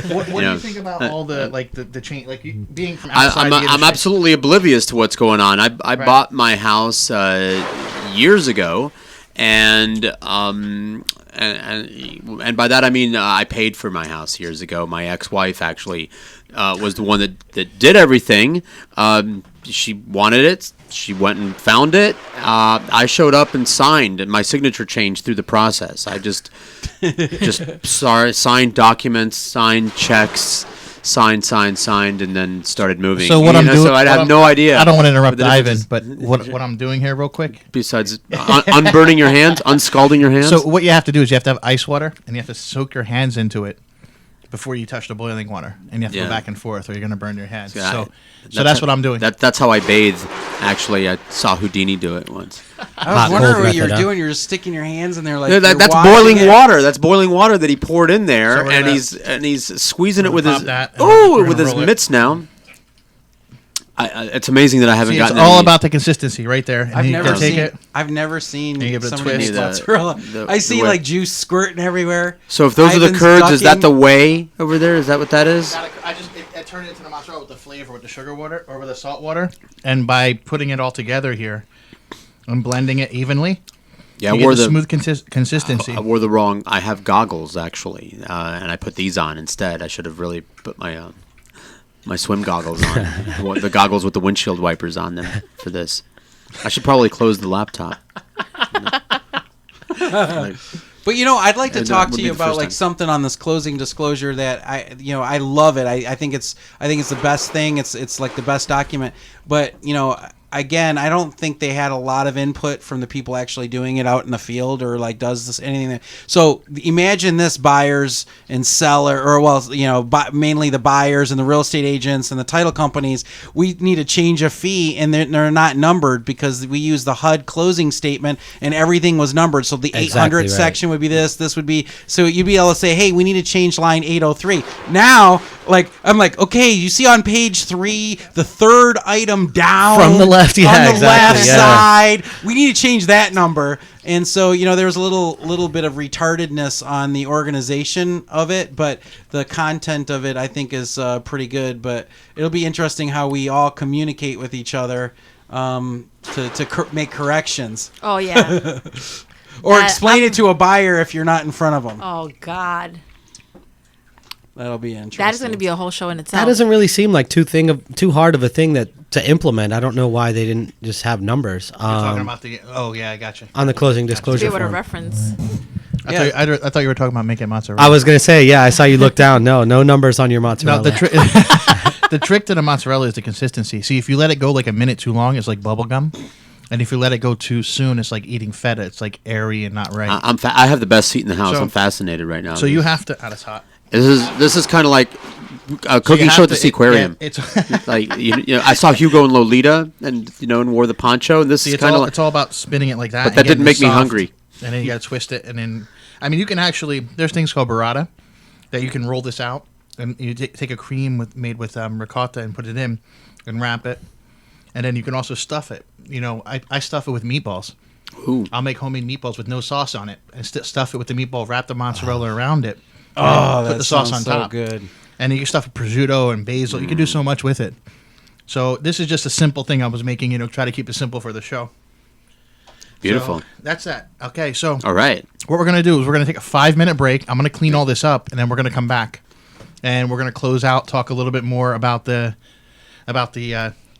What do you think about all the the change, being from outside? I'm absolutely oblivious to what's going on. I bought my house years ago, and by that I mean I paid for my house years ago. My ex-wife actually was the one that did everything. She wanted it. She went and found it. I showed up and signed, and my signature changed through the process. I just signed documents, signed checks, signed, and then started moving. So what I'm doing? So I have no idea. I don't want to interrupt Ivan, but what I'm doing here, real quick. Besides unburning your hands, unscalding your hands. So what you have to do is you have to have ice water, and you have to soak your hands into it before you touch the boiling water, and you have to go back and forth, or you're going to burn your hands. So that's what I'm doing. That's how I bathe. Actually, I saw Houdini do it once. I was wondering what you're doing. You're just sticking your hands in there that's boiling water. That's boiling water that he poured in there, and he's squeezing it with his mitts now. It's amazing that I haven't gotten. It's all about the consistency, right there. And I've never seen give it a somebody twist. make mozzarella. I see juice squirting everywhere. So if those are the curds, is that the whey over there? Is that what that is? I turned it into the mozzarella with the flavor, with the sugar water or with the salt water, and by putting it all together here and blending it evenly. Yeah, you get the smooth consistency. I wore the wrong. I have goggles actually, and I put these on instead. I should have really put my swim goggles on, the goggles with the windshield wipers on them for this. I should probably close the laptop. But I'd like to talk to you about something on this closing disclosure that I love it. I think it's the best thing. It's like the best document. But again, I don't think they had a lot of input from the people actually doing it out in the field, or does this anything. So imagine this: buyers and seller, or mainly the buyers and the real estate agents and the title companies. We need to change a fee, and they're not numbered because we use the HUD closing statement, and everything was numbered. So the 800 section would be this would be. So you'd be able to say, hey, we need to change line 803. Now, like I'm like, okay, you see on page 3, the third item down From the left, yeah, on the exactly, left yeah. side. We need to change that number. And so, there was a little bit of retardedness on the organization of it, but the content of it, I think, is pretty good. But it'll be interesting how we all communicate with each other to make corrections. Oh, yeah. Or explain it to a buyer if you're not in front of them. Oh, God. That'll be interesting. That is going to be a whole show in itself. That doesn't really seem like too hard of a thing to implement. I don't know why they didn't just have numbers. You're talking about the... Oh, yeah, I got you. On the closing to disclosure be able to form. reference. I thought you were talking about making mozzarella. I was going to say, yeah, I saw you look down. No numbers on your mozzarella. No, the trick to the mozzarella is the consistency. See, if you let it go like a minute too long, it's like bubble gum. And if you let it go too soon, it's like eating feta. It's like airy and not right. I have the best seat in the house. So- I'm fascinated right now. So you have to... that's hot. This is kind of like a cooking show at the Seaquarium. It's Like I saw Hugo and Lolita, and wore the poncho. And this is kind of it's all about spinning it like that. But and that didn't getting make it me soft, hungry. And then you got to twist it, and then you can actually there's things called burrata that you can roll this out, and you take a cream made with ricotta and put it in, and wrap it, and then you can also stuff it. I stuff it with meatballs. Ooh. I'll make homemade meatballs with no sauce on it, and stuff it with the meatball, wrap the mozzarella around it. Oh, put that the sauce on sounds so top. good. And you can stuff prosciutto and basil. You can do so much with it. So this is just a simple thing I was making. Try to keep it simple for the show. Beautiful. So that's that. Okay, so All right. what we're gonna do is we're gonna take a 5-minute break. I'm gonna clean all this up, and then we're gonna come back, and we're gonna close out, talk a little bit more about the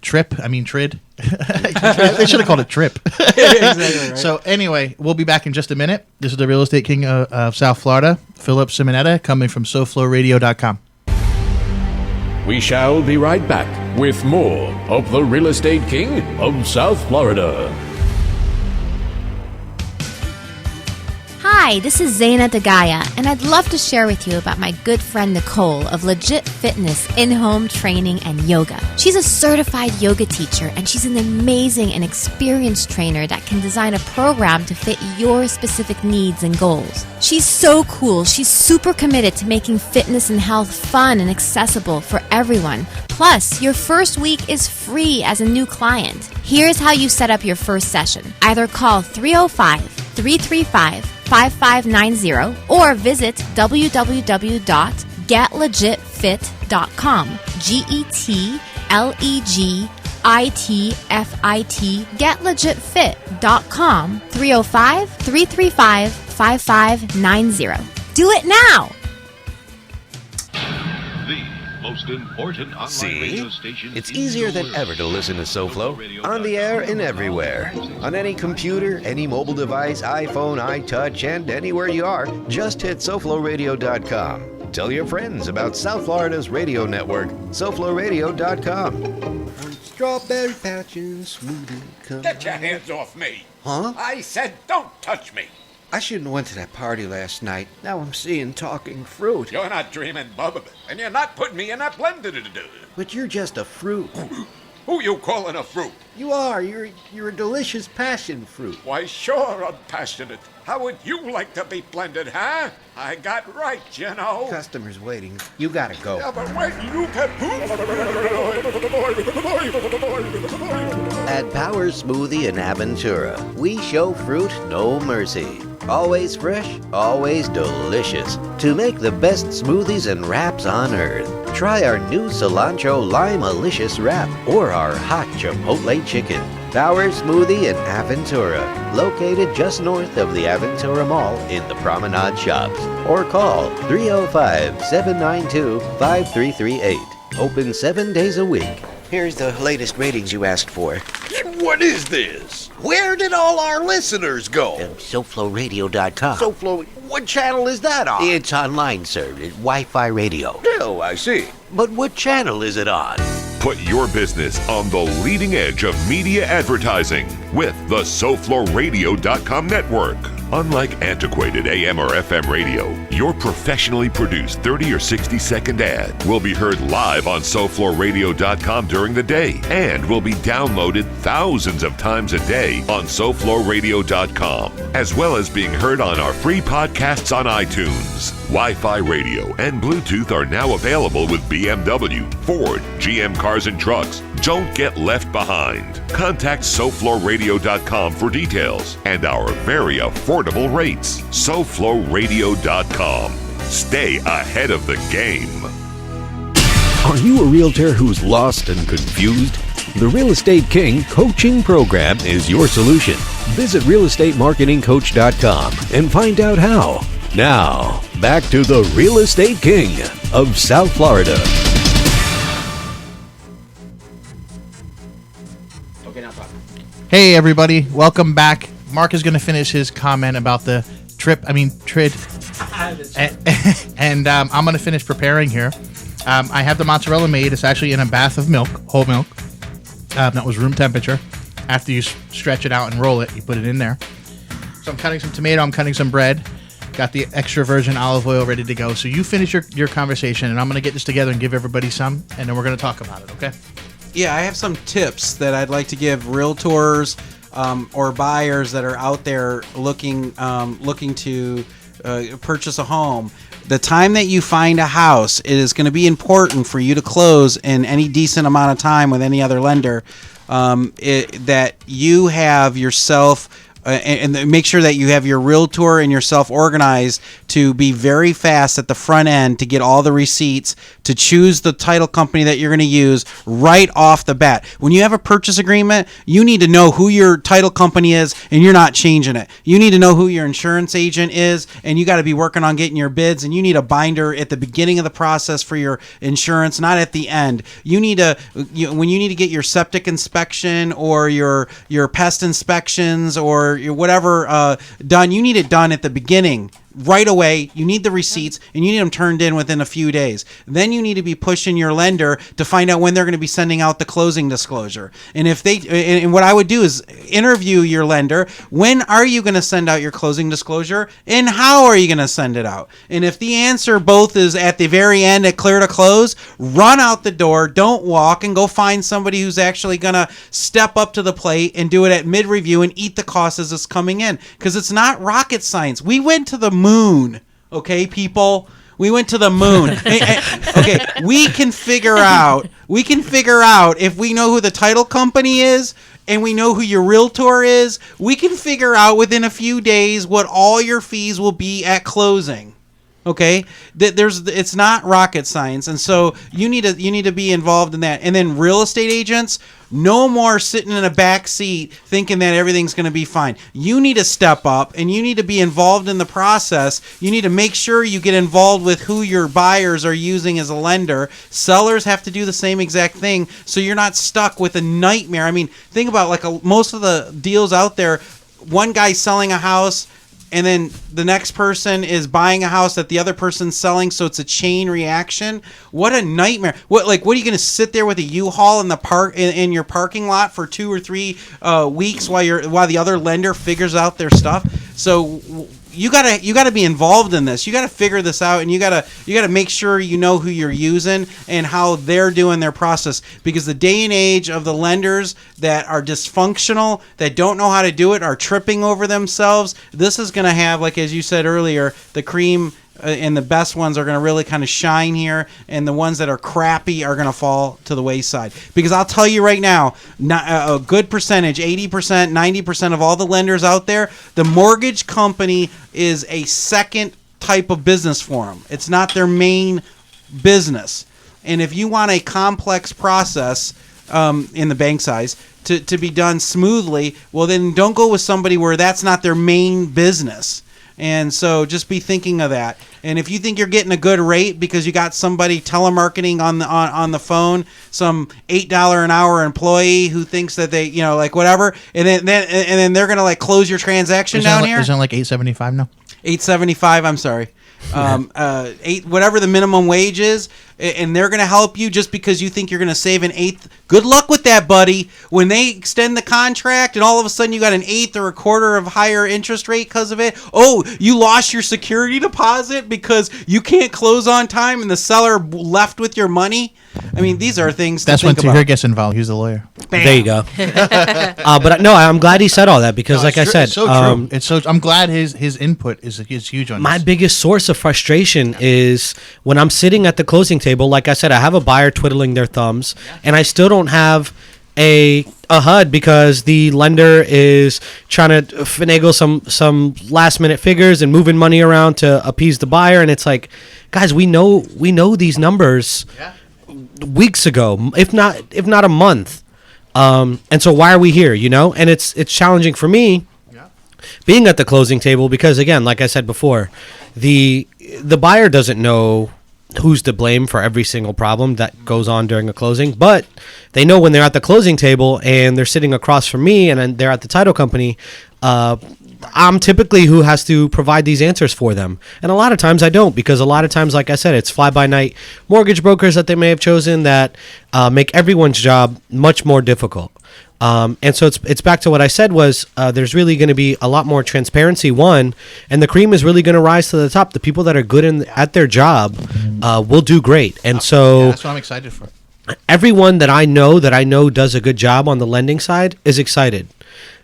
trip. I mean, trid. They should have called it trip. Exactly right. So anyway, we'll be back in just a minute. This is the real estate king of South Florida, Philip Simonetta, coming from SoFloRadio.com. We shall be right back with more of the real estate king of South Florida. Hi, this is Zaina Dagaya, and I'd love to share with you about my good friend Nicole of Legit Fitness in-home training and yoga. She's a certified yoga teacher, and she's an amazing and experienced trainer that can design a program to fit your specific needs and goals. She's so cool. She's super committed to making fitness and health fun and accessible for everyone. Plus, your first week is free as a new client. Here's how you set up your first session. Either call 305-335-5590 or visit www.getlegitfit.com. GETLEGITFIT. Getlegitfit.com. 305-335-5590. Do it now! Most important online radio station. It's easier than ever to listen to SoFlo. On the air and everywhere. On any computer, any mobile device, iPhone, iTouch, and anywhere you are, just hit SoFloRadio.com. Tell your friends about South Florida's radio network, SoFloRadio.com. Strawberry patch and smoothie. Get your hands off me. Huh? I said don't touch me. I shouldn't have went to that party last night. Now I'm seeing talking fruit. You're not dreaming, Bubba, and you're not putting me in that blender to do. But you're just a fruit. Who you calling a fruit? You are. You're a delicious passion fruit. Why, sure, I'm passionate. How would you like to be blended, huh? I got right, you know. Customers waiting. You gotta go. Yeah, but wait, you can... At Power Smoothie in Aventura, we show fruit no mercy. Always fresh, always delicious. To make the best smoothies and wraps on earth, try our new cilantro lime-alicious wrap or our hot chipotle chicken. Power Smoothie in Aventura, located just north of the Aventura Mall in the Promenade Shops. Or call 305-792-5338. Open 7 days a week. Here's the latest ratings you asked for. What is this? Where did all our listeners go? SoFloRadio.com. SoFlo, what channel is that on? It's online, sir. It's Wi-Fi radio. Oh, I see. But what channel is it on? Put your business on the leading edge of media advertising. with the SoFloRadio.com network. Unlike antiquated AM or FM radio, your professionally produced 30 or 60-second ad will be heard live on SoFloRadio.com during the day and will be downloaded thousands of times a day on SoFloRadio.com, as well as being heard on our free podcasts on iTunes. Wi-Fi radio and Bluetooth are now available with BMW, Ford, GM Cars and Trucks. Don't get left behind. Contact SoFloRadio.com for details and our very affordable rates. SoFloRadio.com. Stay ahead of the game. Are you a realtor who's lost and confused? The Real Estate King coaching program is your solution. Visit realestatemarketingcoach.com and find out how. Now, back to the Real Estate King of South Florida. Hey everybody, welcome back. Mark is going to finish his comment about the TRID, and I'm going to finish preparing here. I have the mozzarella made. It's actually in a bath of milk, whole milk. That was room temperature. After you stretch it out and roll it, you put it in there. So I'm cutting some tomato, I'm cutting some bread. Got the extra virgin olive oil ready to go. So you finish your conversation, and I'm going to get this together and give everybody some, and then we're going to talk about it, okay? Yeah, I have some tips that I'd like to give realtors or buyers that are out there looking to purchase a home. The time that you find a house, it is going to be important for you to close in any decent amount of time with any other lender. That you have yourself. And make sure that you have your realtor and yourself organized to be very fast at the front end to get all the receipts, to choose the title company that you're going to use right off the bat. When you have a purchase agreement, you need to know who your title company is, and you're not changing it. You need to know who your insurance agent is, and you got to be working on getting your bids, and you need a binder at the beginning of the process for your insurance, not at the end. You need to, when you need to get your septic inspection or your pest inspections or your whatever done, you need it done at the beginning. Right away, you need the receipts, and you need them turned in within a few days. Then you need to be pushing your lender to find out when they're going to be sending out the closing disclosure. And and what I would do is interview your lender. When are you going to send out your closing disclosure, and how are you going to send it out? And if the answer both is at the very end at clear to close, run out the door, don't walk, and go find somebody who's actually going to step up to the plate and do it at mid-review and eat the cost as it's coming in. Because it's not rocket science. We went to the moon, okay, people? We went to the moon. Okay, we can figure out if we know who the title company is and we know who your realtor is, we can figure out within a few days what all your fees will be at closing. Okay, it's not rocket science, and so you need to be involved in that. And then real estate agents, no more sitting in a back seat thinking that everything's going to be fine. You need to step up, and you need to be involved in the process. You need to make sure you get involved with who your buyers are using as a lender. Sellers have to do the same exact thing, so you're not stuck with a nightmare. I mean, think about most of the deals out there. One guy's selling a house, and then the next person is buying a house that the other person's selling, so it's a chain reaction. What a nightmare! What are you going to sit there with a U-Haul in the in your parking lot for 2 or 3 weeks while the other lender figures out their stuff? So you gotta be involved in this. You gotta figure this out, and you gotta make sure you know who you're using and how they're doing their process. Because the day and age of the lenders that are dysfunctional, that don't know how to do it, are tripping over themselves. This is gonna have, like as you said earlier, the cream. And the best ones are going to really kind of shine here, and the ones that are crappy are going to fall to the wayside. Because I'll tell you right now, a good percentage, 80%, 90% of all the lenders out there, the mortgage company is a second type of business for them. It's not their main business. And if you want a complex process in the bank size to be done smoothly, well, then don't go with somebody where that's not their main business. And so just be thinking of that. And if you think you're getting a good rate because you got somebody telemarketing on the phone, some $8 an hour employee who thinks that they, whatever, and then they're gonna close your transaction down here. Isn't it like $8.75 now? $8.75. I'm sorry. whatever the minimum wage is, and they're going to help you just because you think you're going to save an eighth. Good luck with that, buddy. When they extend the contract and all of a sudden you got an eighth or a quarter of higher interest rate because of it. Oh, you lost your security deposit because you can't close on time and the seller left with your money. I mean, these are things That's to when think about. Tahir gets involved. He's the lawyer. Bam. There you go. But no, I'm glad he said all that because, like I said, it's so true. It's so. I'm glad his input is huge on my this. biggest source of frustration is when I'm sitting at the closing table. Like I said, I have a buyer twiddling their thumbs, and I still don't have a HUD because the lender is trying to finagle some last minute figures and moving money around to appease the buyer. And it's like, guys, we know these numbers weeks ago, if not a month. And so why are we here? And it's challenging for me being at the closing table because, again, like I said before, the buyer doesn't know who's to blame for every single problem that goes on during a closing, but they know when they're at the closing table and they're sitting across from me and then they're at the title company, I'm typically who has to provide these answers for them. And a lot of times I don't, because a lot of times, like I said, it's fly-by-night mortgage brokers that they may have chosen that make everyone's job much more difficult. And so it's back to what I said was there's really going to be a lot more transparency, one, and the cream is really going to rise to the top. The people that are good at their job will do great. And so that's what I'm excited for. Everyone that I know does a good job on the lending side is excited.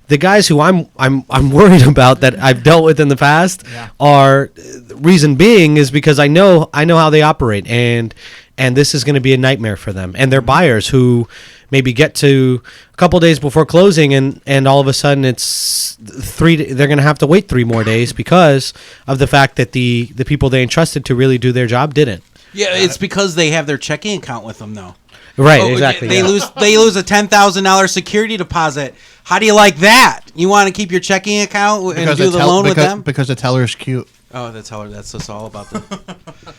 The guys who I'm worried about that I've dealt with in the past are reason being is because I know how they operate and this is going to be a nightmare for them and their buyers who maybe get to a couple days before closing and all of a sudden it's they're going to have to wait 3 more days because of the fact that the people they entrusted to really do their job didn't. Yeah, it's because they have their checking account with them though. Right, exactly. They lose a $10,000 security deposit. How do you like that? You want to keep your checking account and do the loan with them? Because the teller's cute. Oh, the teller. That's just all about the.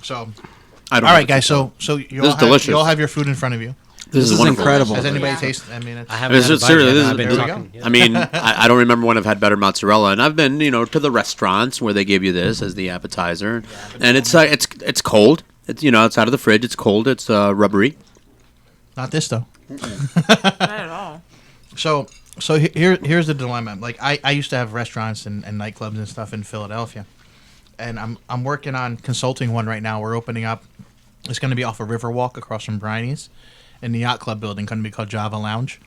So, all right, guys. So you all have your food in front of you. This is wonderful. Incredible. Has anybody tasted? I mean, I haven't. I mean, I don't remember when I've had better mozzarella, and I've been, to the restaurants where they give you this as the appetizer, and it's cold. It's it's out of the fridge. It's cold. It's rubbery. Not this though. Not at all. So here's the dilemma. Like I used to have restaurants and nightclubs and stuff in Philadelphia, and I'm working on consulting one right now. We're opening up. It's going to be off a Riverwalk across from Briney's, in the yacht club building. Going to be called Java Lounge.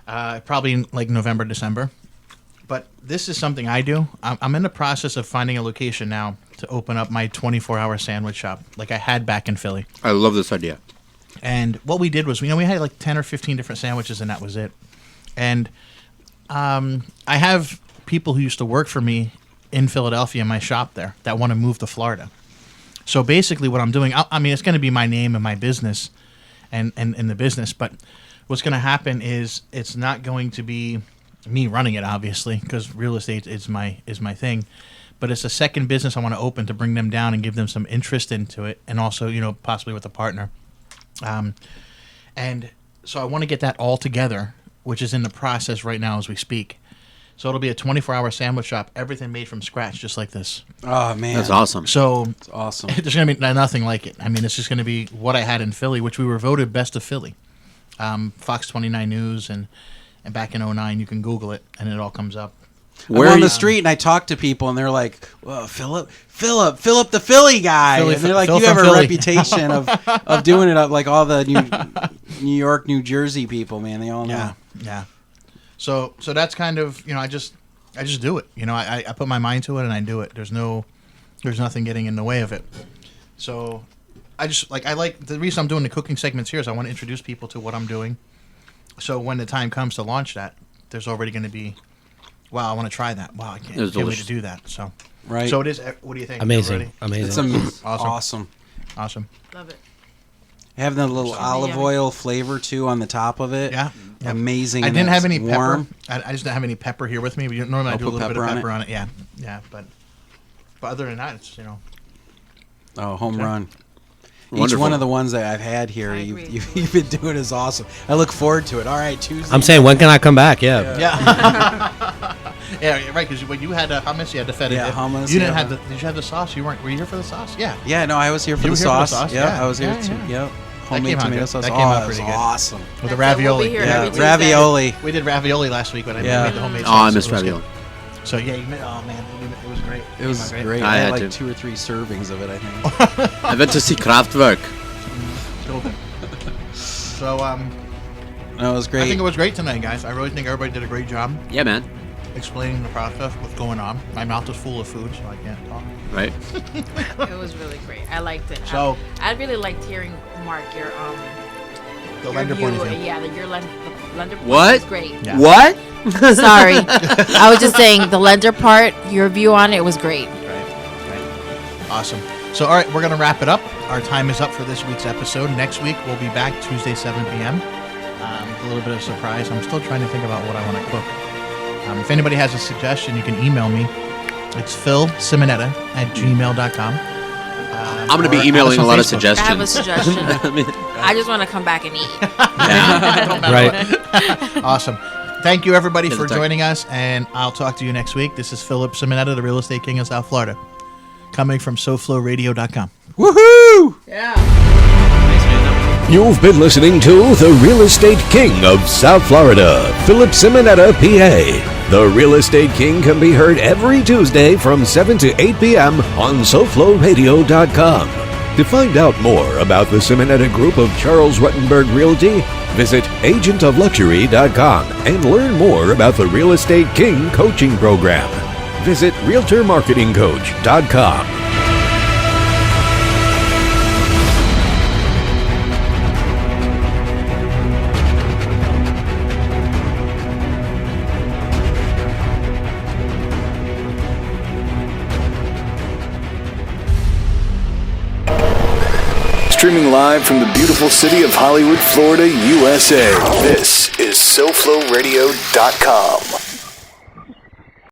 Probably in like November, December. But this is something I do. I'm in the process of finding a location now to open up my 24-hour sandwich shop, like I had back in Philly. I love this idea. And what we did was, we had like 10 or 15 different sandwiches, and that was it. And I have people who used to work for me in Philadelphia in my shop there that want to move to Florida. So basically what I'm doing, I mean, it's going to be my name and my business and the business, but what's going to happen is it's not going to be me running it, obviously, because real estate is my thing. But it's a second business I want to open to bring them down and give them some interest into it, and also, possibly with a partner. And so I want to get that all together, which is in the process right now as we speak. So it'll be a 24-hour sandwich shop, everything made from scratch, just like this. Oh, man. That's awesome. So it's awesome. There's going to be nothing like it. I mean, it's just going to be what I had in Philly, which we were voted best of Philly. Fox 29 News, and back in 2009, you can Google it, and it all comes up. We're on the street, and I talk to people, and they're like, well, Philip the Philly guy. And they're like, you have a reputation of doing it up like all the New York, New Jersey people, man. They all know. Yeah. So that's kind of, I just do it. I put my mind to it, and I do it. There's nothing getting in the way of it. So the reason I'm doing the cooking segments here is I want to introduce people to what I'm doing. So when the time comes to launch that, there's already going to be, wow, I want to try that. Wow, I can't wait to do that. So, right. So it is. What do you think? Amazing. It's awesome. Love it. Having a little olive oil flavor too on the top of it. Yeah. Amazing. I didn't have any warm. pepper. I just didn't have any pepper here with me. But normally I do a little bit of pepper on it. Yeah. But other than that, it's home run. Wonderful. Each one of the ones that I've had here, you've been doing is awesome. I look forward to it. All right, Tuesday. I'm saying, when can I come back? Yeah. Yeah, right. Because when you had hummus, you had the feta Yeah, dip. hummus, You didn't yeah. have the. Did you have the sauce? Were you here for the sauce? Yeah. Yeah, no, I was here for You the were here for the sauce. sauce? Yeah, Yeah. I was here Yeah, too. yeah. Yep. That Homemade came out tomato good. sauce. That came out it was pretty good. awesome. With the That's it. We'll be ravioli. here every Tuesday. Ravioli. We did ravioli last week when I Yeah. made the homemade Oh, sauce. I It miss was ravioli. good. So yeah, it was great. It was Came out great. I I had had like to. 2 or 3 servings of it, I think. I went to see Kraftwerk. So good. So No, it was great. I think it was great tonight, guys. I really think everybody did a great job Yeah, man. explaining the process, what's going on. My mouth is full of food, so I can't talk. Right. It was really great. I liked it. So- I really liked hearing Mark your The your lender view, point of view. Yeah, your lender point What? was great. Yeah. What? Sorry, I was just saying the lender part. Your view on it was great. Right. Awesome. So, all right, we're going to wrap it up. Our time is up for this week's episode. Next week, we'll be back Tuesday, 7 p.m. A little bit of surprise. I'm still trying to think about what I want to cook. If anybody has a suggestion, you can email me. It's philsimonetta@gmail.com. I'm going to be emailing a lot of suggestions. I have a suggestion. I mean, I just want to come back and eat. Don't matter Right. what. Awesome. Thank you, everybody, Get for the tech. joining us, and I'll talk to you next week. This is Philip Simonetta, the real estate king of South Florida, coming from SoFloRadio.com. Woohoo! You've been listening to the Real Estate King of South Florida, Philip Simonetta, PA. The Real Estate King can be heard every Tuesday from 7 to 8 p.m. on SoFloRadio.com. To find out more about the Simonetta Group of Charles Ruttenberg Realty, visit agentofluxury.com and learn more about the Real Estate King coaching program. Visit realtormarketingcoach.com. Streaming live from the beautiful city of Hollywood, Florida, USA. This is SoFloRadio.com.